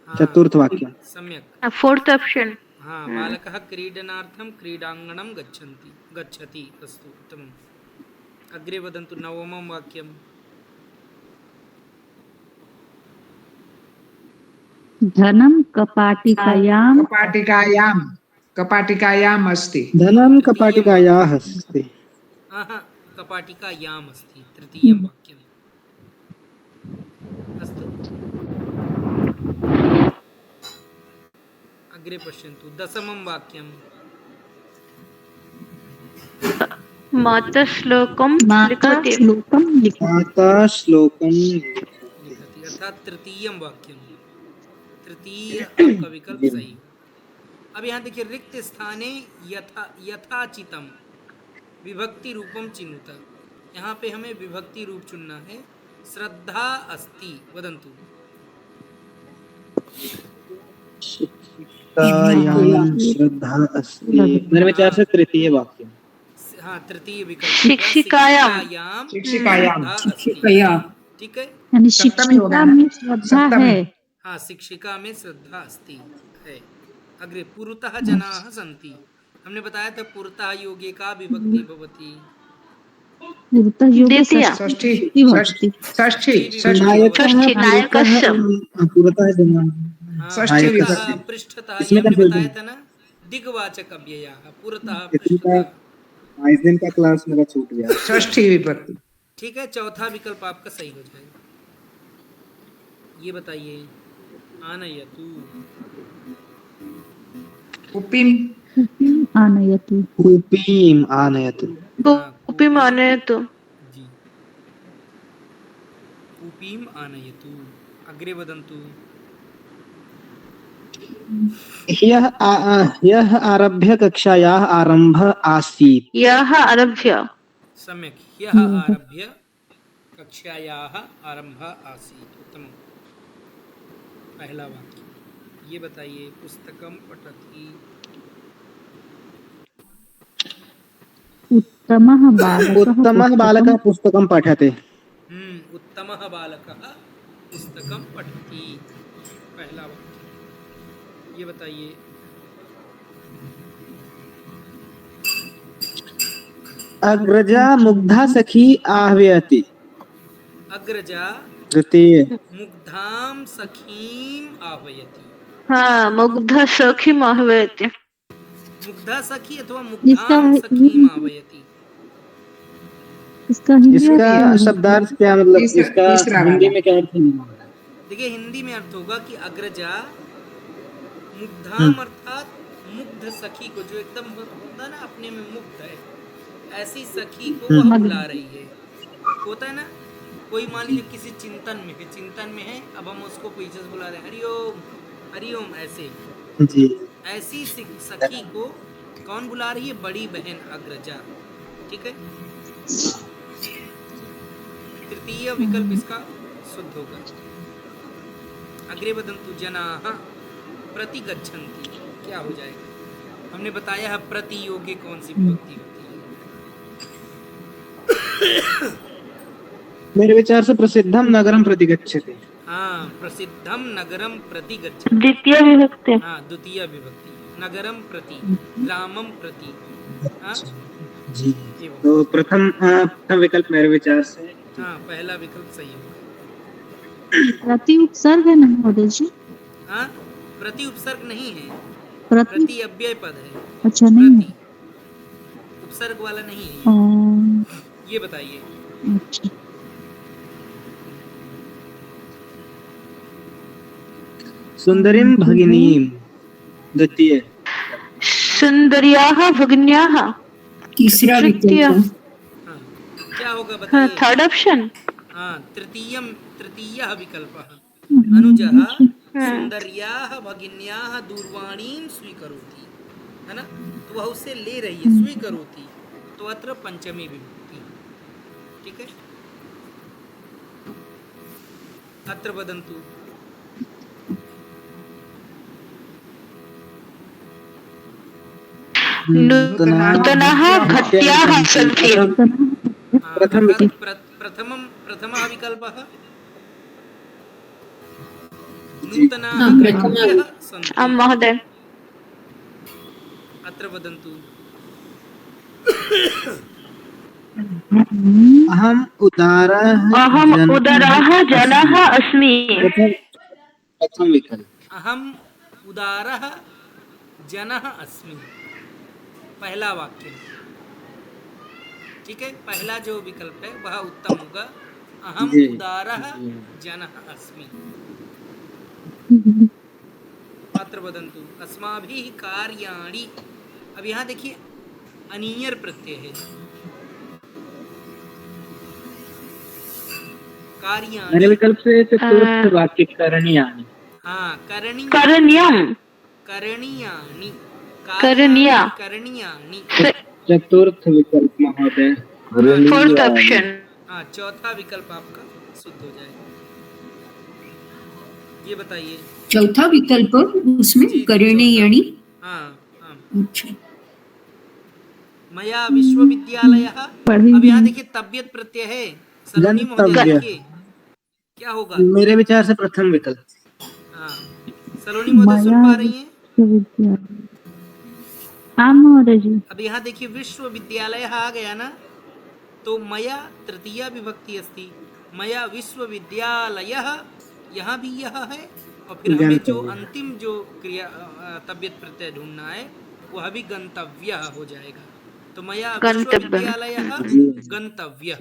चतुर्थ वाक्यं। सम्यक्। Fourth option. हाँ बालकः क्रीडनार्थं क्रीडाङ्गणं गच्छति। अस्तु उत्तमम्। अग्रे वदन्तु नवमं वाक्यं। धनं कपाटिकायां कपाटिकायाम् अस्ति। धनं कपाटिकायाः अस्ति। कपाटिकायाम् अस्ति तृतीयं वाक्यम्। अस्तु अग्रे पश्यन्तु दशमं वाक्यं। मातश्लोकं माता लिखति। श्लोकं लिखति। माता श्लोकं लिखति अर्थात तृतीयं वाक्यं। तृतीय आपका विकल्प सही। अब यहाँ देखिए रिक्त स्थाने यथाचितम विभक्ति रूपम चिनुत। यहाँ पे हमें विभक्ति रूप चुनना है। श्रद्धा अस्ति वदन्तु। शिक्षिकायां श्रद्धा अस्ति। मेरे विचार से तृतीय वाक्य। हाँ तृतीय विकल्प शिक्षिकायां। श्रद्धा अस्ति। ठीक है, यानी शिक्षिका में श्रद्धा है। हाँ शिक्षिका में श्रद्धा अस्ति है। अग्रे पुरतः जनाः सन्ति। हमने बताया था पुरतः योगे का विभक्ति भवति। पुरतः योगे द्वितीया। षष्ठी विभक्ति। षष्ठी नायकस्य। पुरतः जनाः। हाँ, षष्ठी पुरतः विभक्ति। पृष्ठतः ये हमने बताया था ना, दिग्वाचक अव्ययः पुरतः पृष्ठतः। इस दिन का क्लास मेरा छूट गया। षष्ठी विभक्ति। ठीक है, चौथा विकल्प आपका सही हो जाएगा। ये बताइए आनयतु। उपिम आनयतु। कूपीम् आनयतु। कूपीम् आनयतु। जी कूपीम् आनयतु। अग्रे वदन्तु। यः आरभ्य कक्षायाः आरम्भः आसीत्। यः आरभ्य। सम्यक्। ह्यः आरभ्य कक्षायाः आरम्भः आसीत्। उत्तमम्। पहला वाक्य ये बताइए। पुस्तकं पठति। उत्तमः बालकः पुस्तकं पठति। उत्तमः बालकः पुस्तकं पठति। पहला वाक्य ये बताइए। अग्रजा मुग्धा सखी आह्वयति। अग्रजा तृतीय। मुग्धां सखीम् आह्वयति। हाँ मुग्धा सखीम् आह्वयति। मुग्धा सखी अथवा मुग्धां सखीम् आह्वयति। इसका शब्दार्थ क्या मतलब? इसका हिंदी में क्या अर्थ है? देखिए हिंदी में अर्थ होगा कि अग्रजा मुग्धाम अर्थात मुग्ध सखी को, जो एकदम होता ना अपने में मुग्ध है, ऐसी सखी को वह बुला रही है। होता है ना, कोई मान लीजिए किसी चिंतन में है, अब हम उसको पीछे से बुला रहे हैं, हरिओम हरिओम, ऐसे। जी ऐसी सखी को कौन बुला रही है? बड़ी बहन अग्रजा। ठीक है, तृतीय विकल्प इसका शुद्ध होगा। अग्रे वदन्तु जनाः प्रतिगच्छन्ति, क्या हो जाएगा? हमने बताया है प्रतियोगी कौन सी विभक्ति होती है। मेरे विचार से प्रसिद्धम नगरम प्रतिगच्छति। हाँ, प्रसिद्धम नगरम प्रति गच्छति, द्वितीय विभक्ति। हाँ द्वितीय विभक्ति, नगरम प्रति, ग्रामम प्रति। हाँ जी, ये वो। तो प्रथम विकल्प मेरे विचार से। हाँ, पहला विकल्प सही होगा। प्रति उपसर्ग है ना महोदय जी? हाँ, प्रति उपसर्ग नहीं है, प्रति प्रति अव्यय पद है। अच्छा नहीं प्रति है। उपसर्ग वाला नहीं है। ये बताइए। अच्छा, सुंदरीम भगिनीम, द्वितीय। सुंदर्याः भगिन्याः, तीसरा तृतीय। विकल्प। हाँ, क्या होगा बताइए। Third option. हाँ, तृतीयः विकल्पः। अनुजः सुंदर्याः भगिन्याः दूरवाणीं स्वीकरोति, है ना, तो वह उसे ले रही है, स्वीकरोति, तो अत्र पंचमी विभक्ति। ठीक है, अत्र वदन्तु। नूतनाः भट्ट्याः सन्ति। प्रथमः विकल्पः नूतनाः भट्ट्यः सन्ति। आं महोदय। अत्र वदन्तु। अहम उदारः जनः अस्मि। प्रथम विकल्प। अहम उदारः जनः अस्मि, पहला वाक्य। ठीक है, पहला जो विकल्प है वह उत्तम होगा। अहम उदारः जनः अस्मि। अत्र वदन्तु अस्माभिः कार्याणि। अब यहाँ देखिए अनियर प्रत्यय है, कार्याणि। मेरे विकल्प से चतुर्थ वाक्य करणीयानि। हाँ, करणीयम्, करणीयानि, करणीया। करणीयानि। चतुर्थ विकल्प महोदय। Fourth option. हाँ, चौथा विकल्प आपका शुद्ध हो जाएगा। ये बताइए। चौथा विकल्प उसमें करणीयानि। हाँ हाँ। अच्छा, मया विश्वविद्यालयः। अब यहाँ देखिए तबियत प्रत्यय है, सलोनी महोदय देखिए क्या होगा। मेरे विचार से प्रथम विकल्प। हाँ, सलोनी महोदय सुन पा रही हैं? हाँ महोदय जी। अब यहाँ देखिए विश्वविद्यालय आ गया ना, तो मया तृतीया विभक्ति अस्ति, मया विश्वविद्यालयः, यहाँ भी यह है, और फिर हमें जो अंतिम जो क्रिया तबियत प्रत्यय ढूंढना है वह भी गंतव्य हो जाएगा। तो मया विश्वविद्यालयः गंतव्यः।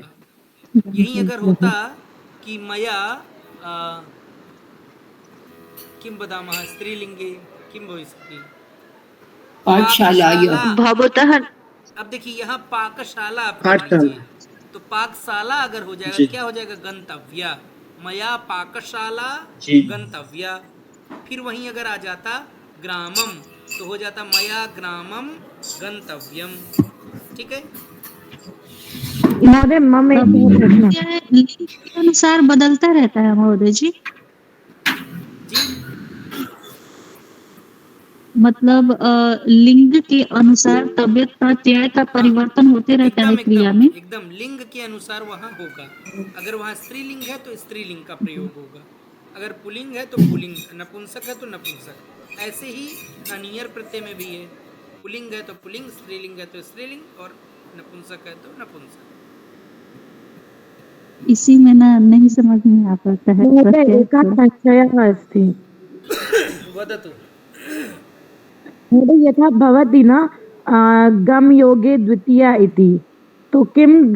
यही अगर होता कि मया किं वदामः स्त्रीलिंगे किं भविष्यति, पाठशालायाः। भवतः। अब देखिए यहाँ पाकशाला आप मान लीजिए, तो पाकशाला अगर हो जाएगा तो क्या हो जाएगा? गंतव्य। मया पाकशाला गंतव्य। फिर वहीं अगर आ जाता ग्रामम तो हो जाता मया ग्रामम गंतव्यम। ठीक है, महोदय मम एक प्रश्न। लिंग के अनुसार बदलता रहता है महोदय जी। जी मतलब लिंग के अनुसार तबियत प्रत्यय का परिवर्तन होते रहता है क्रिया में। एकदम लिंग के अनुसार वहाँ होगा। अगर वहाँ स्त्रीलिंग है तो स्त्रीलिंग का प्रयोग होगा, अगर पुल्लिंग है तो पुल्लिंग, नपुंसक है तो नपुंसक। ऐसे ही अनियर प्रत्यय में भी है, पुल्लिंग है तो पुल्लिंग, स्त्रीलिंग है तो स्त्रीलिंग, और नपुंसक है तो नपुंसक। इसी में ना नहीं समझ में आ पाता है। महोदय एका संशयः अस्ति। वदतु। महोदय यथा भवति न गम योगे द्वितीया इति, तो किं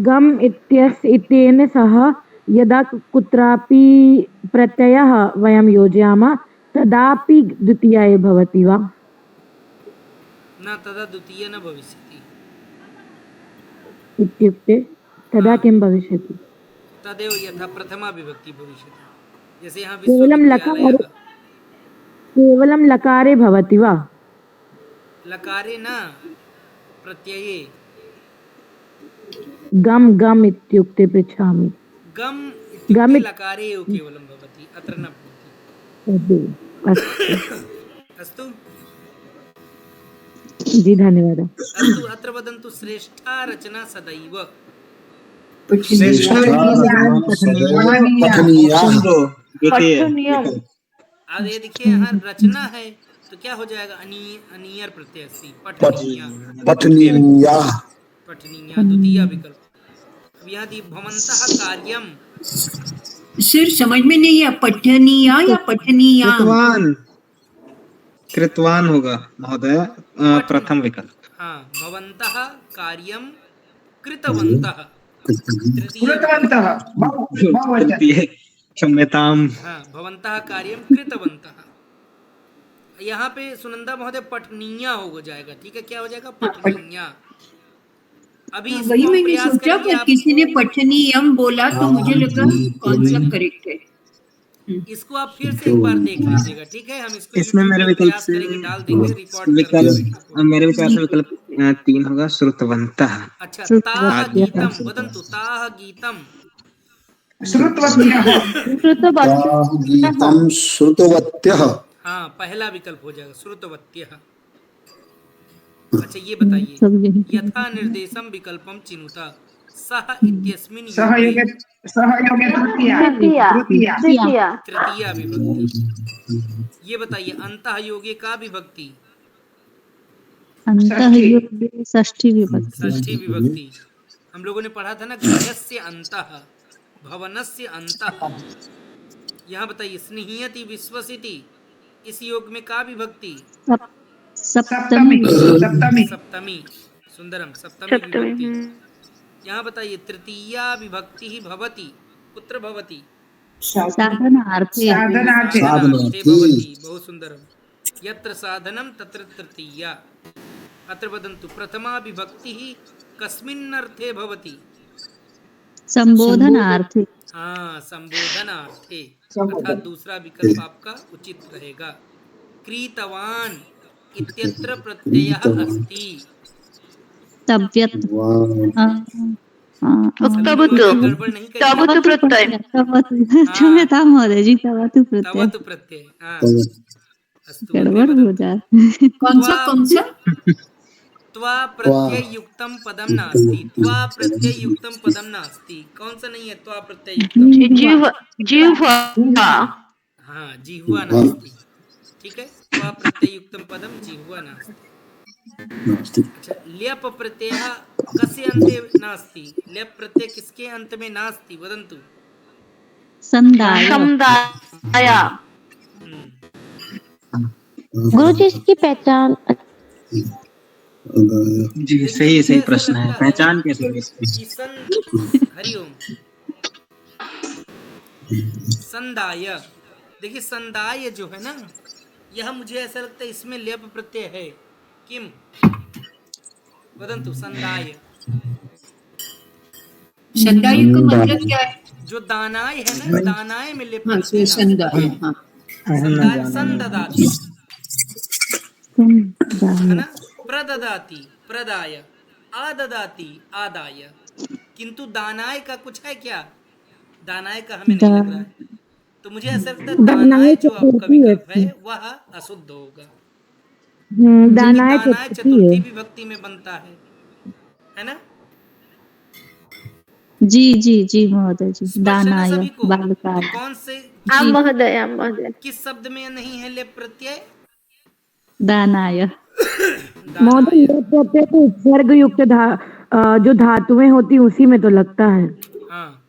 गम इत्येन सह यदा कुत्रापि प्रत्ययः वयं योजयामः तदापि द्वितीया भवति वा? न, तदा द्वितीय न भविष्यति। इत्युक्ते तदा किं भविष्यति? तदेव यथा प्रथमा विभक्ति भविष्यति। जैसे यहाँ केवलं विश्वविद्यालयः, केवलं लकारे भवति वा? लकारे न, प्रत्यये। गम इत्युक्ते पृच्छामि। गम इत्युक्ते गम लकारे एव केवलं भवति, अत्र न भवति। अस्तु अस्तु जी, धन्यवादः। अस्तु, अत्र वदन्तु श्रेष्ठा रचना सदैव। अब ये देखिए यहाँ रचना है तो क्या हो जाएगा, अनियर प्रत्यय सी, पठनीया द्वितीय विकल्प। अब यहाँ दी भवन्तः कार्यम, सर समझ में नहीं है, पठनीया या पठनीया? कृतवान होगा महोदय, प्रथम विकल्प। हाँ, भवन्तः कार्यम कृतवन्तः, तृतीय क्षम्यताम। हाँ, भवन्तः कार्यम कृतवन्तः। यहाँ पे सुनंदा महोदय पठनीया हो जाएगा, ठीक है, क्या हो जाएगा, पठनीया। अभी इसको वही हम मैंने प्रयास सोचा, करेंगे पर किसी ने पठनीयम बोला तो मुझे लगा कौन सा करेक्ट है। इसको आप फिर से एक बार देख लीजिएगा, ठीक है। हम इसको इसमें मेरे विकल्प प्रयास से करेंगे, डाल देंगे, रिकॉर्ड कर विकल्प देंगे। मेरे विचार से विकल्प 3 होगा, श्रुतवन्तः। अच्छा, ताः गीतम वदन्तु, ताः गीतम। गीतम श्रुतवत्यः। हाँ, पहला विकल्प हो जाएगा श्रुतवत्यः। अच्छा, ये बताइए, यथा निर्देशम विकल्पम चिनुता, सह इत्यस्मिन् योगे तृतीया विभक्ति। ये बताइए, अंतः योगे का विभक्ति? अंतः योगे षष्ठी विभक्ति। षष्ठी विभक्ति। हम लोगों ने पढ़ा था ना, गृहस्य अंतः, भवनस्य अंतः। यहाँ बताइए, स्नेहीयति विश्वसिति, इस योग में का विभक्ति? सप्तमी। सप्तमी, सुंदरम, सप्तमी विभक्ति। यहाँ बताइए, तृतीया विभक्ति ही भवति, कुत्र भवति? साधनार्थे। भवति, बहुत सुंदरम। यत्र साधनम तत्र तृतीया। अत्र वदन्तु, प्रथमा विभक्ति ही कस्मिन् अर्थे भवति? संबोधनार्थे। हाँ, संबोधनार्थे, अर्थात दूसरा विकल्प आपका उचित रहेगा। क्रीतवान इत्यत्र प्रत्ययः अस्ति। तव्यत्। गड़बड़ नहीं करिए। क्षम्यतां महोदय जी, तवतु प्रत्यय। तवतु प्रत्यय, हाँ। अस्तु, गड़बड़ हो जाए। कौन सा? त्वा प्रत्ययुक्तं पदम नास्ति, त्वा प्रत्ययुक्तं पदम नास्ति। कौन सा नहीं है त्वा प्रत्ययुक्तं? जिह्वा। हाँ, जिह्वा नास्ति, ठीक है। त्वा प्रत्ययुक्तं पदम जिह्वा नास्ति। अच्छा, ल्यप प्रत्ययः कस्य अन्ते नास्ति? ल्यप प्रत्यय किसके अंत में नास्ति, वदन्तु? संदाय। गुरुजी, इसकी पहचान? जी, सही प्रश्न है, पहचान कैसे होगी इसकी? हरिओम। संदाय, देखिए संदाय जो है ना, यह मुझे ऐसा लगता है इसमें लेप प्रत्यय है। किम, वदन्तु? संदाय। संदाय का मतलब क्या है? जो दानाय है ना, दानाय में लेप प्रत्यय हाँ, संदाय। हाँ, संदाय, संददाति है ना, प्रददाति, प्रदाय, आददाति, आदाय। किंतु दानाय का कुछ है क्या? दानाय का हमें नहीं लग रहा है, तो मुझे ऐसा लगता है दानाय जो आपका विकल्प है वह अशुद्ध होगा। दानाय चतुर्थी विभक्ति में बनता है ना? जी महोदय जी, दानाय बालकाय। तो कौन से महोदय, किस शब्द में नहीं है लेप प्रत्यय? दानाय। महोदय, प्रत्यय तो उपसर्ग युक्त जो धातुएं होती उसी में तो लगता है। हाँ,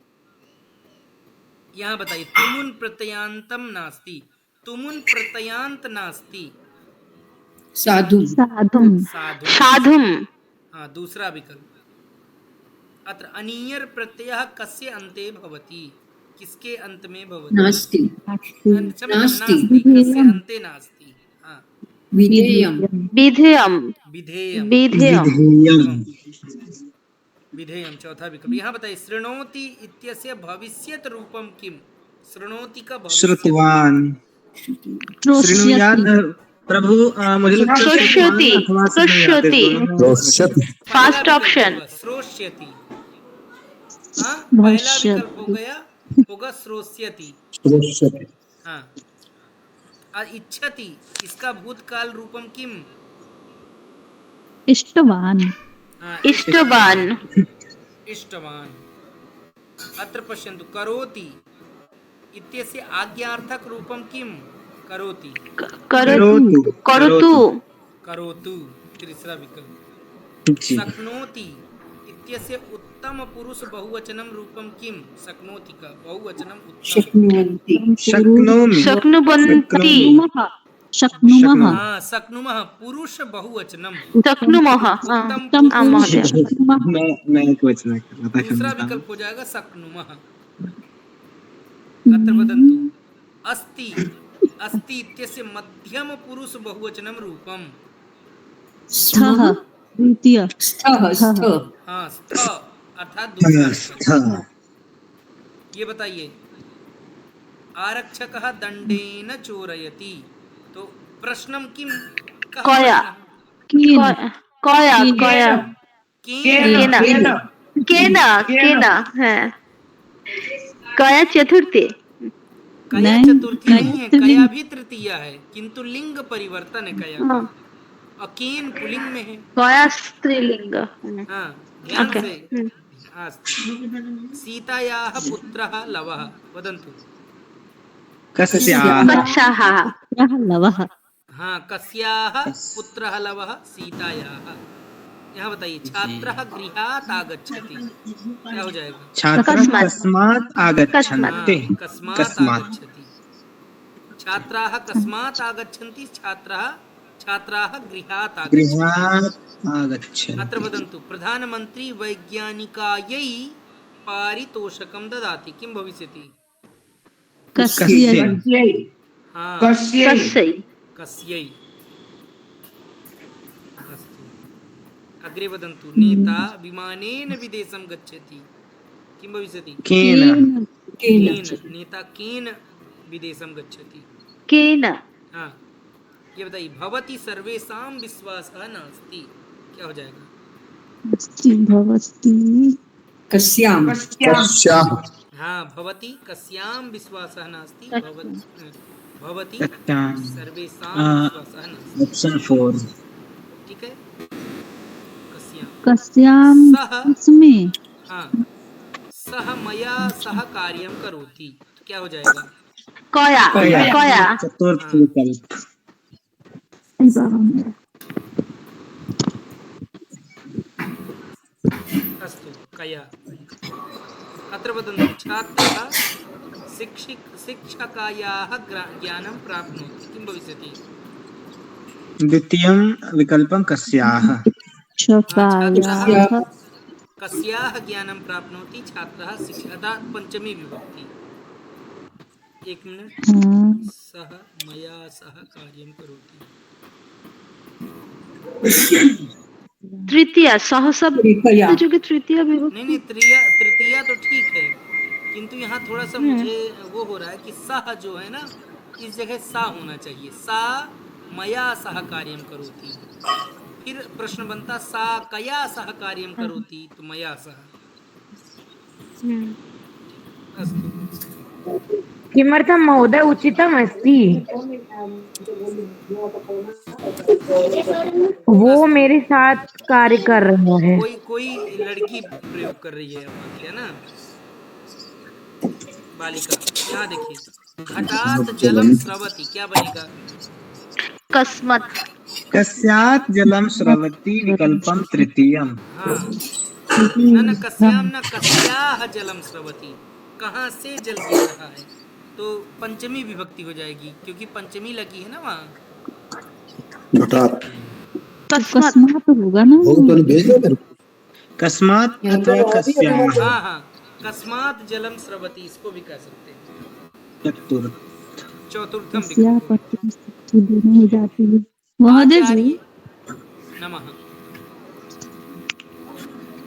यहाँ बताइए, तुमुन प्रत्ययांतम नास्ति, तुमुन प्रत्ययांत नास्ति। साधुम। हाँ, दूसरा विकल्प। अत्र अनियर प्रत्ययः कस्य अन्ते भवति, किसके अंत में भवति? नास्ति। कस्य अन्ते नास्ति। हाँ, विधेयम। विधेयम चौथा विकल्प। यहाँ बताइए शृणोति इत्यस्य भविष्यत रूपम किम? शृणोति का भविष्य श्रुतवान श्रृणुयाद श्रोष्यति प्रभु मुझे लगता है श्रुतवान श्रोष्यति अथवा श्रृणुयाद इस दोनों में रोष्यति फास्ट ऑप्शन श्रोष्यति। हाँ पहला विकल्प होगा श्रोष्यति। रोष्यति हाँ इच्छति इसका भूतकाल रूपम किम? इष्टवान हाँ इष्टवान इष्टवान। अत्र पश्यन्तु करोति इत्यस्य आज्ञार्थक रूपम किम? करोति करोतु करोतु करोतु तीसरा विकल्प। जी शक्नोति इत्यस्य उत्तम पुरुष बहुवचनम रूपम किम? शक्नोति का बहुवचनम उत्तम। शक्नुवन्ति शक्नोमि शक्नुवन्ति शक्नुमः हाँ शक्नुमः पुरुष बहुवचनम शक्नुमः उत्तम हाँ महोदय मैं एक वचन कर रहा था दूसरा क्षम्यतां। विकल्प हो जाएगा शक्नुमः। अत्र वदन्तु अस्ति अस्ति इत्यस्य मध्यम पुरुष बहुवचनम रूपम। स्थः द्वितीय स्थः स्थ हाँ स्थ अर्थात दूसरा विकल्प। हाँ, ये बताइए आरक्षकः दंडेन चोरयति तो प्रश्नम किम? कः कया प्रश्नः? कया कया केन? केन केन है कया चतुर्थी कया नहीं, चतुर्थी नहीं है, नहीं। कया भी तृतीया है किंतु लिंग परिवर्तन है कया का। और केन पुलिंग में है। कया स्त्रीलिंग हाँ ध्यान ओके से। हाँ, सीतायाः पुत्रः लवः वदन्तु। कस्याः कक्षाः यः लवः हाँ कस्याः पुत्रः लवः सीतायाः। यहाँ बताइए छात्रः गृहात् आगच्छति क्या हो जाएगा? छात्रः कस्मात्। कस्मात् आगच्छन्ति हाँ, कस्मात् कस्मात् आगच्छति। छात्राः कस्मात् आगच्छन्ति? छात्राः गृहात् आगच्छन्ति। गृहात् आगच्छन्ति। अत्र वदन्तु प्रधानमन्त्री वैज्ञानिकायै पारितोषकं ददाति किं भविष्यति? कस्य हाँ कस्यै कस्यै। अस्तु अग्रे वदन्तु नेता विमानेन विदेशं गच्छति किं भविष्यति? केन नेता केन विदेशं गच्छति? केन हाँ ये बताइए भवति सर्वेषां विश्वासः नास्ति क्या हो जाएगा? अस्ति भवति कस्याम कस्याः हाँ भवति कस्यां विश्वासः नास्ति भवति कस्यां सर्वेषां आ, विश्वासः नास्ति। ऑप्शन 4 ठीक है कस्यां कस्यां सः इसमें हाँ सः मया सह कार्यं करोति तो क्या हो जाएगा? कया कया चतुर्थ विकल्प। अस्तु कया। अत्र वदन्तु छात्रः शिक्षकायाः ज्ञानं प्राप्नोति किं भविष्यति? द्वितीयं विकल्पं कस्याः छकायाः कस्याः ज्ञानं प्राप्नोति छात्रः शिक्षकः पंचमी विभक्ति। एक मिनट सह मया सह कार्यं करोति। तृतीया सह सब कया जो कि तृतीया विभक्ति नहीं तृतीया तो ठीक है किंतु यहाँ थोड़ा सा मुझे वो हो रहा है कि सह जो है ना इस जगह सा होना चाहिए। सा मया सह कार्यं करोति। फिर प्रश्न बनता सा कया सह कार्यं करोति तो मया सह। अस्तु किमर्थं महोदय उचितम् अस्ति वो मेरे साथ कार्य कर रहे हैं। कोई लड़की प्रयोग कर रही है वाक्य ना बालिका। यहाँ देखिए घटात जलम स्रवति क्या बनेगा? कस्मत कस्यात् जलं स्रवति विकल्पं तृतीयम्। हाँ न कस्याम न कस्याः जलम स्रवति कहाँ से जल गिर रहा है तो पंचमी विभक्ति हो जाएगी क्योंकि पंचमी लगी है ना वहाँ। घटात कस्मात होगा ना वो तो भेजो मेरे को। कस्मात् अथवा कस्याः हाँ हाँ कस्मात जलम स्रवति इसको भी कह सकते हैं। चतुर्थ चतुर्थम कस्या विकल्प। पति स्थिति दोनों हो जाती है। महोदय जी नमः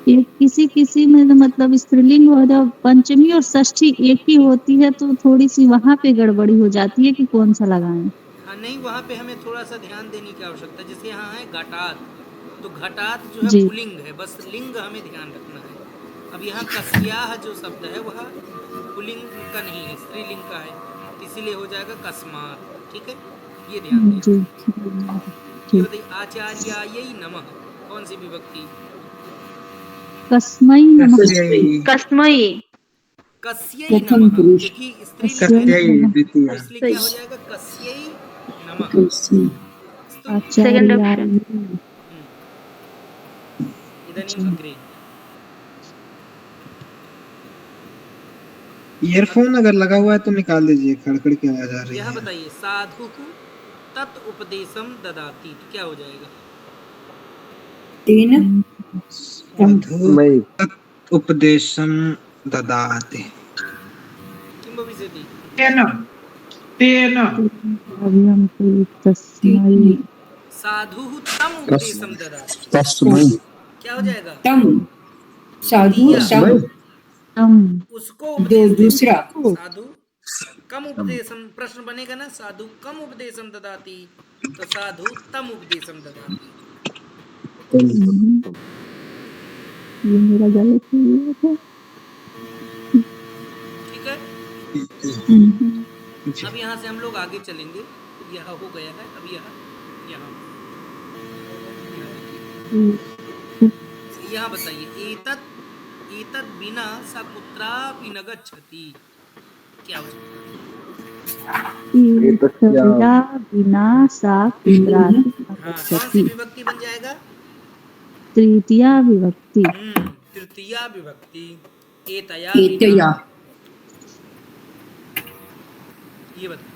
एक किसी किसी में तो मतलब स्त्रीलिंग और जब पंचमी और षष्ठी एक ही होती है तो थोड़ी सी वहां पे गड़बड़ी हो जाती है कि कौन सा लगाएं। हाँ नहीं, वहाँ पे हमें थोड़ा सा ध्यान देने की आवश्यकता है। जैसे यहाँ है घटात, तो घटात जो है जी पुलिंग है, बस लिंग हमें ध्यान रखना है। अब यहाँ कस्याह जो शब्द है वह पुलिंग का नहीं है, स्त्रीलिंग का है, तो इसीलिए हो जाएगा कस्मात। ठीक है, ये ध्यान दें। जी ये जी बताइए, आचार्यायै नमः कौन सी विभक्ति? कस्मै नमः कस्मई कस्यै प्रथम नमः, पुरुष क्योंकि स्त्रीलिंग कस्यै है, कस्यै नमः द्वितीय इसलिए क्या हो जाएगा? कस्यै नमः। कस्य अस्तु, सेकंड आचार्याय ऑप्शन इदानीम् अग्रे। ईयरफोन अगर लगा हुआ है तो निकाल दीजिए, खड़खड़ की आवाज आ रही यह है। बताइए, साधु तत् उपदेशम ददाति, तो क्या हो जाएगा? तेन साधु तत् उपदेशं ददाति। किं भविष्यति? तेन तेन अभियम तस्मै साधु तम उपदेशम ददाति, तस्मै क्या हो जाएगा? तम साधु दिया, तम तम उसको उपदेश देता दूसरा है। साधु कम उपदेशम, प्रश्न बनेगा ना, साधु कम उपदेशम ददाति, तो साधु तम उपदेशम ददाति। ये मेरा गलत हुआ था। ठीक है, अब यहाँ से हम लोग आगे चलेंगे। यह हो गया है, अब यहाँ यहाँ बताइए, एतत् एतत् बिना सा कुत्रापि न गच्छति, क्या हो सकता है? तया बिना सा कुत्रापि न हाँ, कौन सी गच्छति। विभक्ति बन जाएगा? तृतीया विभक्ति। तृतीया विभक्ति। एतया एतया बिना, ये बताइए।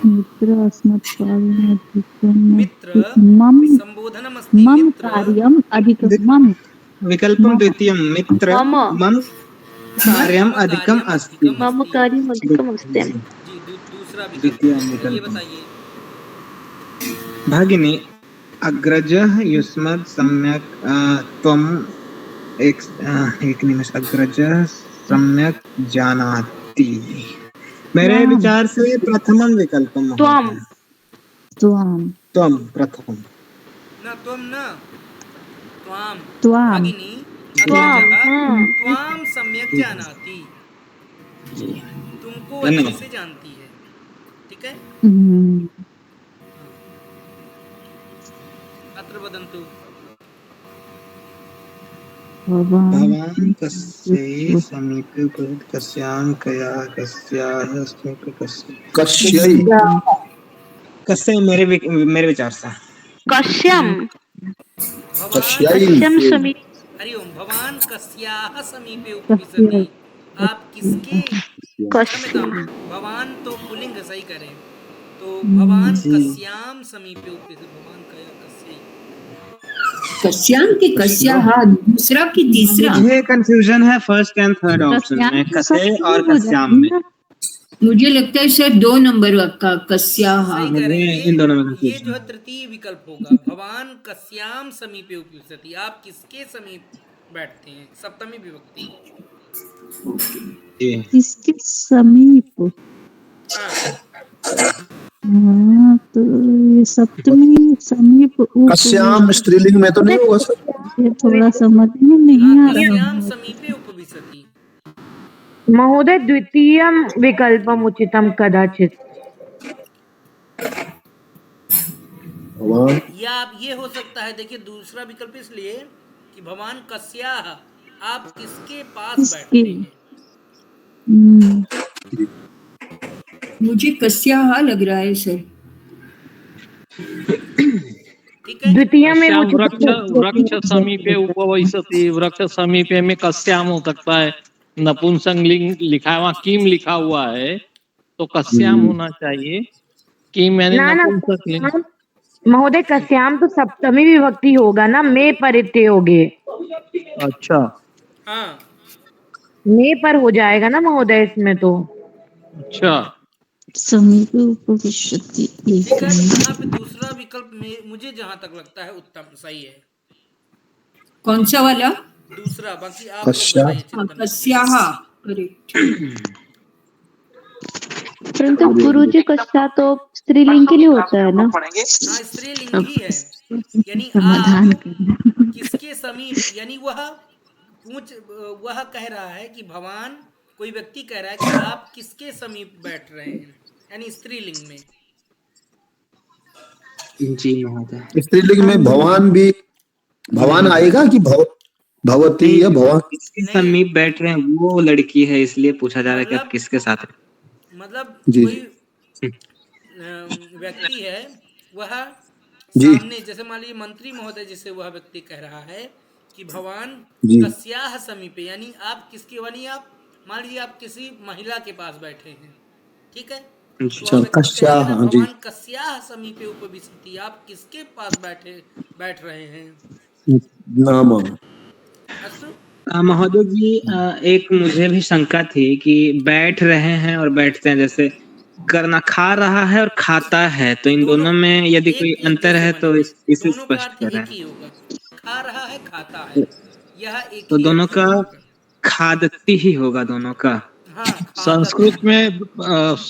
मित्र अस्मत्कार्यम मित्र मम संबोधनम अस्ति, मम मित्र कार्यम अधिकं मम विकल्पं द्वितीयं मित्र मम मम कार्यम् अधिकम् अस्ति। मम कार्यम् अधिकम् अस्ति। जी, दूसरा द्वितीयं विकल्प, ये विकल्पं। बताइए। भगिनी अग्रजः युष्मत् सम्यक् त्वम् एक निमिष, अग्रजः सम्यक् जानाति। मेरे विचार से प्रथमं विकल्पं त्वम् त्वं प्रथमं। न त्वं न त्वाम, त्वाम भगिनी त्वाम् अग्रजः त्वाम सम्यक जानाति, तुमको अच्छे से जानती है। ठीक है, अत्र वदन्तु। भवान् कस्य समीपे उपविष्टः, कस्यां कया कस्याः समीपे कस्यै कस्य मेरे विचार से कस्यम् कस्यै कस्यम् समीपे हरि ओम। भवान कस्याः समीपे उपविशति, आप किसके, क्षम्यतां, भवान तो पुल्लिंग सही करें, तो भवान कस्याम समीपे उपविशति, भवान कया कस्यै, कस्याम की कस्याः दूसरा की तीसरा। मुझे कंफ्यूजन है फर्स्ट एंड थर्ड ऑप्शन में, कसे और कस्याम में। मुझे लगता है सर 2 नंबर का कस्याः। सही कह रहे हैं। इन दोनों में ये कंफ्यूजन जो है तृतीय विकल्प होगा। भवान कस्याम समीपे उपविशति, आप किसके समीप बैठते हैं, सप्तमी विभक्ति। इसके समीप, हाँ, तो ये सप्तमी समीप कस्याम स्त्रीलिंग में तो नहीं होगा सर? ये थोड़ा समझ में नहीं आ रहा कस्याम है। समीपे उपविशति, महोदय द्वितीयं विकल्पम् उचितं कदाचित्। भगवान या आप ये हो सकता है, देखिए दूसरा विकल्प इसलिए कि भवान कस्याः, आप किसके पास बैठते हैं। मुझे कस्याः लग रहा है सर। ठीक है, द्वितीय में कस्याम मुझे वृक्ष समीपे उपविशति, वृक्ष समीपे में कस्याम हो सकता है, नपुंसकलिंग लिखा है, वहाँ किम लिखा हुआ है तो कस्याम होना चाहिए। किम यानी ना नपुंसकलिंग। महोदय कस्याम तो सप्तमी विभक्ति होगा ना, मे पर इत्ते होगे, अच्छा हाँ मे पर हो जाएगा ना महोदय इसमें तो। अच्छा, समीपे उपविशति। ठीक है, यहाँ पे दूसरा विकल्प में मुझे जहां तक लगता है उत्तम सही है, कौन सा वाला? दूसरा। बाकी आप लोग कस्या। बताइए चिंतन। कस्याः। करेक्ट। परंतु गुरुजी कस्या तो स्त्रीलिंग के लिए होता है ना? हाँ, स्त्रीलिंग ही है। यानी समाधान आप करना। किसके समीप, यानी वह कह रहा है कि भगवान, कोई व्यक्ति कह रहा है कि आप किसके समीप बैठ रहे हैं, यानी स्त्रीलिंग में। जी महोदय। स्त्रीलिंग में भवान आएगा कि भवती या भवान? किसके समीप बैठ रहे हैं, वो लड़की है, इसलिए पूछा जा रहा है कि आप किसके साथ हैं। मतलब जी कोई व्यक्ति है, वह जी सामने, जैसे मान लीजिए मंत्री महोदय, जिसे वह व्यक्ति कह रहा है कि भगवान जी कस्याह समीपे, यानी आप किसके, यानी आप मान लीजिए आप किसी महिला के पास बैठे हैं, ठीक है, तो अच्छा, वह व्यक्ति कस्याह, कहेगा, हाँ, जी। भगवान कस्याह समीपे उपविशति, आप किसके पास बैठ रहे हैं। नाम। अस्तु। महोदय जी, एक मुझे भी शंका थी कि बैठ रहे हैं और बैठते हैं, जैसे करना खा रहा है और खाता है, तो इन दोनों में यदि कोई अंतर है तो इसे दोनों का स्पष्ट अर्थ करें। एक ही होगा, खा रहा है, खाता है, यह एक तो ही दोनों अर्थ का होगा। खादती ही होगा दोनों का। हाँ,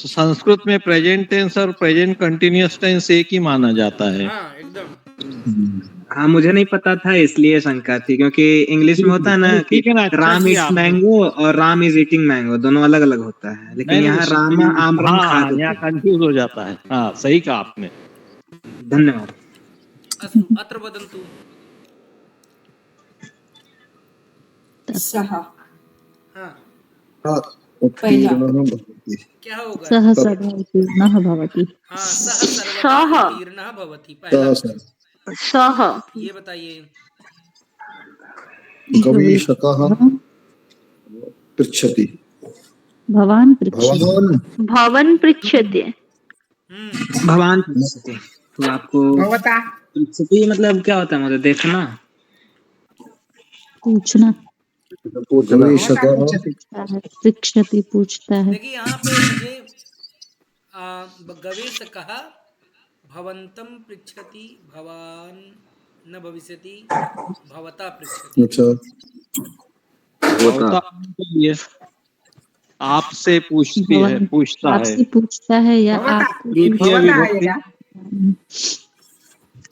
संस्कृत में प्रेजेंट टेंस और प्रेजेंट कंटिन्यूअस टेंस एक ही माना जाता है। हाँ एकदम। हाँ, मुझे नहीं पता था, इसलिए शंका थी, क्योंकि इंग्लिश में होता है ना कि ठीक है ना, अच्छा राम किया इट्स आपने। मैंगो और राम इज ईटिंग मैंगो, दोनों अलग अलग होता है, लेकिन नहीं, यहाँ राम आम्रम हाँ, खादति। यहाँ कंफ्यूज हो जाता है। हाँ, सही कहा आपने। धन्यवाद। अस्तु, अत्र वदन्तु। सः। हाँ, उत्तीर्णः भवति। क्या होगा? सह सर्वोत्तीर्णः भवति। हाँ, सह सर्वदा उत्तीर्णः भवति, पहला उत्तर। सह ये बताइए। गवेषकः पृच्छति। भवान पृच्छति। भवन पृच्छते। भगवान पृच्छति, तो आपको भवता पृच्छति मतलब क्या होता है, मतलब देखना, पूछना। गवेषकः पृच्छति पूछता है। देखिए यहाँ पे मुझे गवेषकः भवन्तं पृच्छति, भवान न भविष्यति, भवता पृच्छति। अच्छा, ये आपसे पूछता है। आपसे पूछता है या भवता आपको भवता आएगा।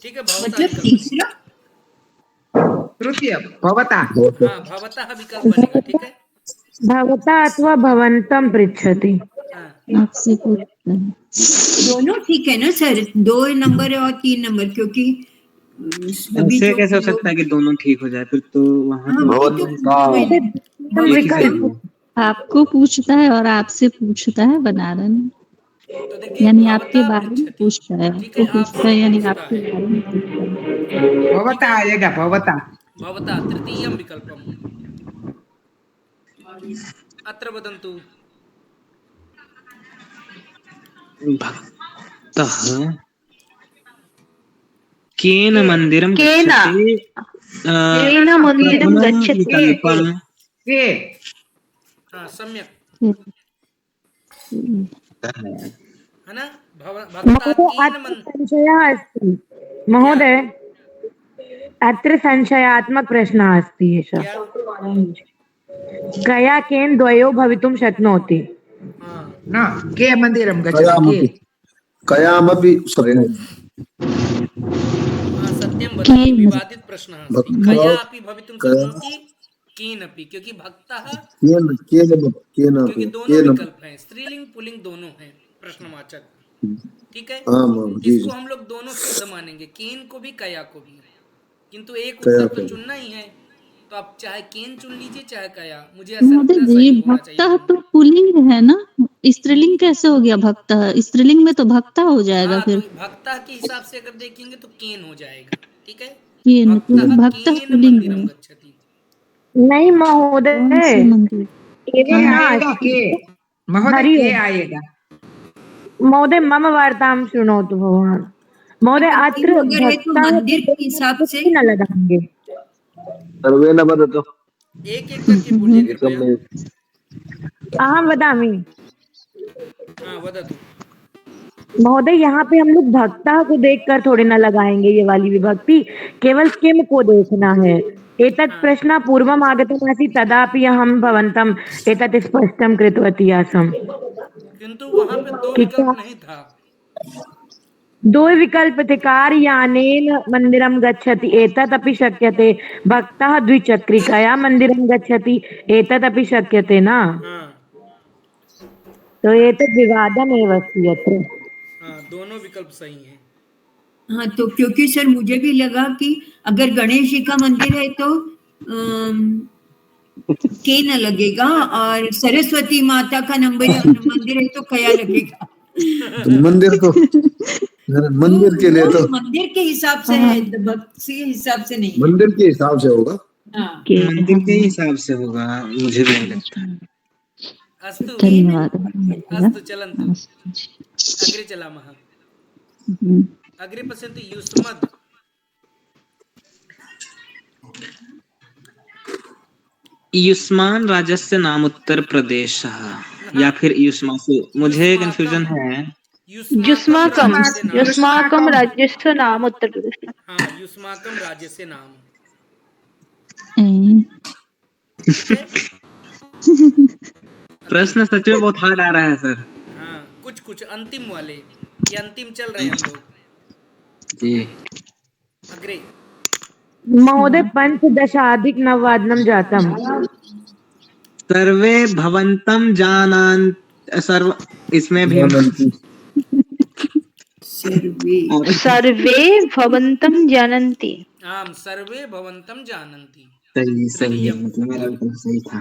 ठीक है, भवता मतलब विकल्प। तीसरा तृतीय भवता। हाँ, भवतः विकल्प बनेगा, ठीक है। भवता अथवा भवन्तं पृच्छति। हाँ, आपसे पूछता है। दोनों ठीक है ना सर? 2 नंबर और 3 नंबर, क्योंकि अभी ऐसे जो कैसे हो सकता है कि दोनों ठीक हो जाए, फिर तो वहाँ आपको पूछता है और आपसे पूछता है, बना रहे हैं। तो देखिए यानी भवता आपके बारे में पृच्छति, पूछता है, ठीक आपको है, पूछता है, यानी पूछता आपके है। बारे में पूछता है। भवता आएगा, भवता। भवता तृतीयं विकल्पम्। अत्र वदन्तु। भक्तः केन मंदिरं केन? गच्छति, केन मन्दिरं प्रथमं गच्छति? विकल्पं के हाँ, सम्यक् धन्यवाद। है ना। भक्ता केन अत्र संशयः अस्ति महोदय, अत्र संशयात्मक प्रश्नः अस्ति एषः। क्या? कया केन द्वयो भवितुं शक्नोति? हाँ, न के मन्दिरं गच्छति। कयामपि शक्नोति। हाँ, सत्यं वदति, विवादित प्रश्नः अस्ति। कया अपि भवितुं शक्नोति, केन अपि, क्योंकि भक्तः, क्योंकि दोनों विकल्प हैं, स्त्रीलिंग पुल्लिंग दोनों हैं, प्रश्नवाचक, ठीक है। इसको हम लोग दोनों सिद्ध मानेंगे, केन को भी कया को भी, किंतु एक उत्तर तो चुनना ही है, तो आप चाहे केन चुन लीजिए चाहे कया, मुझे ऐसा लगता है जी, सही होना भक्तः चाहिए। तो पुल्लिंग है ना, स्त्रीलिंग कैसे हो गया भक्तः? स्त्रीलिंग में तो भक्ता हो जाएगा हाँ, फिर। तो भक्ता के हिसाब से अगर देखेंगे तो केन हो जाएगा, ठीक है। केन, तो भक्तः भक्तः केन पुल्लिंग मंदिरं है। गच्छति। नहीं महोदय, कौन से मंदिर? के आएगा, के महोदय के आएगा। महोदय मम वार्तां शृणोतु भवान्। महोदय अत्र अगर है तो मंदिर के हिसाब से न लगाएंगे। सर्वे न वदतु। एक एक करके बोलिए कृपया। अहं वदामि। हाँ, वदतु। महोदय यहाँ पे हम लोग भक्ता को देखकर थोड़े ना लगाएंगे ये वाली विभक्ति, केवल किम को देखना है। एतत् प्रश्न पूर्वम आगतम् आसीत् तदापि अहं भवन्तम् एतत् स्पष्टं कृतवती आसम्। किंतु वहां पे दो ठीक विकल्प है। नहीं था। दो विकल्प थे, कार्यानेन मंदिरं गच्छति एतत् अपि शक्यते, भक्तः द्विचक्रिकया मंदिरं गच्छति एतत् अपि शक्यते ना। हाँ तो एतत् विवादमेव अस्ति अत्र। हाँ, दोनों विकल्प सही हैं। हाँ, तो क्योंकि सर मुझे भी लगा कि अगर गणेश जी का मंदिर है तो के न लगेगा, और सरस्वती माता का मंदिर है तो कया लगेगा। मंदिर तो मंदिर के लिए तो मंदिर के हिसाब से है, भक्ति के हिसाब से नहीं। मंदिर के हिसाब से होगा। हाँ, मंदिर के हिसाब से होगा, मुझे भी नहीं लगता। अस्तु धन्यवाद। अस्तु चलन्तु अग्रे चलामः। अग्रे पश्यन्तु युष्मद्। युष्मान राज्यस्य नाम उत्तर प्रदेशः या फिर युष्मासु, मुझे कंफ्यूजन है। युष्माकम युष्माकम राज्यस्य नाम उत्तर प्रदेश। हाँ, युष्माकम राज्य से नाम। प्रश्न सच में बहुत हार्ड आ रहा है सर। हाँ, कुछ कुछ अंतिम वाले, ये अंतिम चल रहे हैं हम लोग। जी अग्रे महोदय पंचदशाधिक नववादनं जातम्। सर्वे भवन्तं जानान् सर्व, इसमें भी सर्वे भवन्तं जानन्ति। आम सर्वे भवन्तं जानन्ति। सही सही है, मतलब मेरा विकल्प सही था।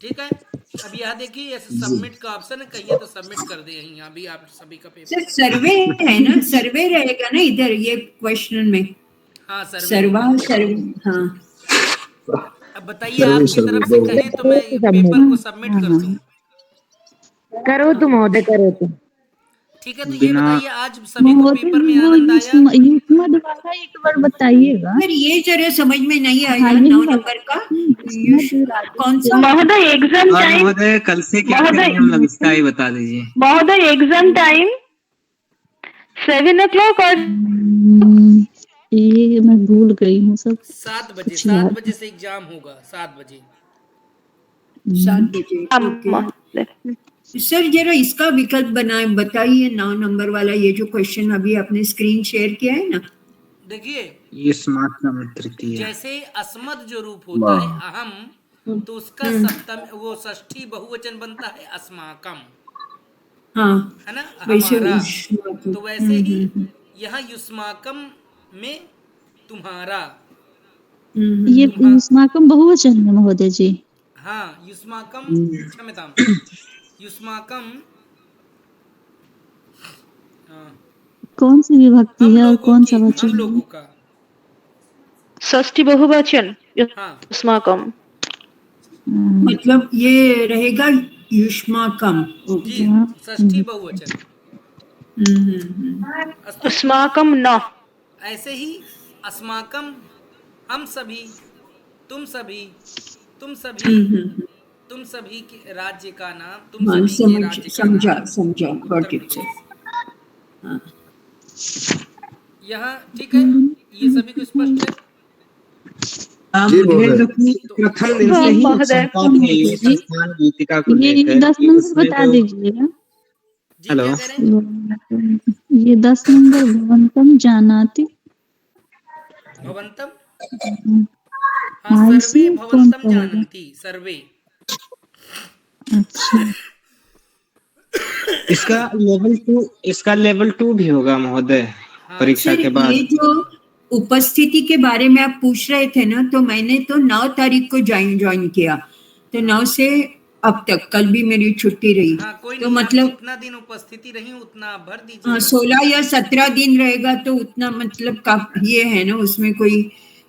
ठीक है, अब यहाँ देखिए सबमिट का ऑप्शन है, कहिए तो सबमिट कर दे। यहाँ भी आप सभी का पेपर सर सर्वे है ना, सर्वे रहेगा ना इधर ये क्वेश्चन में। हाँ सर्वे। सर्वा सर्वे, हाँ। अब बताइए आपकी तरफ से कहें तो मैं पेपर को सबमिट कर दूं। करो तो महोदय, करो तो। ठीक है, तो ये बताइए आज सभी को पेपर में आनंद आया? युष्मद् वाला एक बार बताइएगा। सर ये जरा समझ में नहीं आया 9 नंबर का कौन सा महोदय एग्जाम टाइम। महोदय कल से क्या करेंगे हम लोग, इसका ही बता दीजिए। महोदय एग्जाम टाइम 7 o'clock और ये मैं भूल गई हूँ सब। 7 बजे, 7 बजे से एग्जाम होगा। 7 बजे 7 बजे। सर जरा इसका विकल्प बताइए 9 नंबर वाला, ये जो क्वेश्चन अभी आपने स्क्रीन शेयर किया है ना। देखिए ये स्मार्ट का तृतीय, जैसे अस्मद जो रूप होता है अहम, तो उसका सप्तम वो षष्ठी बहुवचन बनता है अस्माकम। हाँ, है ना, वैसे हमारा। तो वैसे ही यहाँ युष्माकम में तुम्हारा। ये युष्माकम बहुवचन है महोदय जी। हाँ, युष्माकम, क्षम्यताम, युष्माकम कौन सी विभक्ति है और कौन सा वचन? हम लोगों का षष्ठी बहुवचन हाँ। युष्माकम। मतलब ये रहेगा युष्माकम। जी, षष्ठी बहुवचन। अस्माकम न। ऐसे ही अस्माकम हम सभी, तुम सभी, तुम सभी, तुम सभी के राज्य का नाम, तुम सभी के राज्य का नाम। समझा गॉट इट सर। यहाँ ठीक है, ये सभी को स्पष्ट है। प्रथम दिन से ही शंका थी संस्थान गीतिका को ये लेकर। 10 नंबर बता दीजिएगा। हेलो, ये 10 नंबर भवन्तम जानाति। भवन्तम, हाँ, सर्वे भवन्तम जानन्ति, सर्वे। अच्छा, इसका लेवल 2 भी होगा महोदय परीक्षा के बाद। ये जो उपस्थिति के बारे में आप पूछ रहे थे ना, तो मैंने तो 9 तारीख को ज्वाइन किया, तो 9 से अब तक, कल भी मेरी छुट्टी रही। हाँ, कोई तो नहीं, मतलब जितना दिन उपस्थिति रही उतना भर दीजिए। 16 या 17 दिन रहेगा तो उतना मतलब ये है ना, उसमें कोई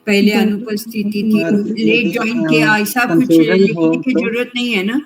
पहले अनुपस्थिति थी, लेट ज्वाइन किया, ऐसा कुछ लिखने की जरूरत नहीं है ना।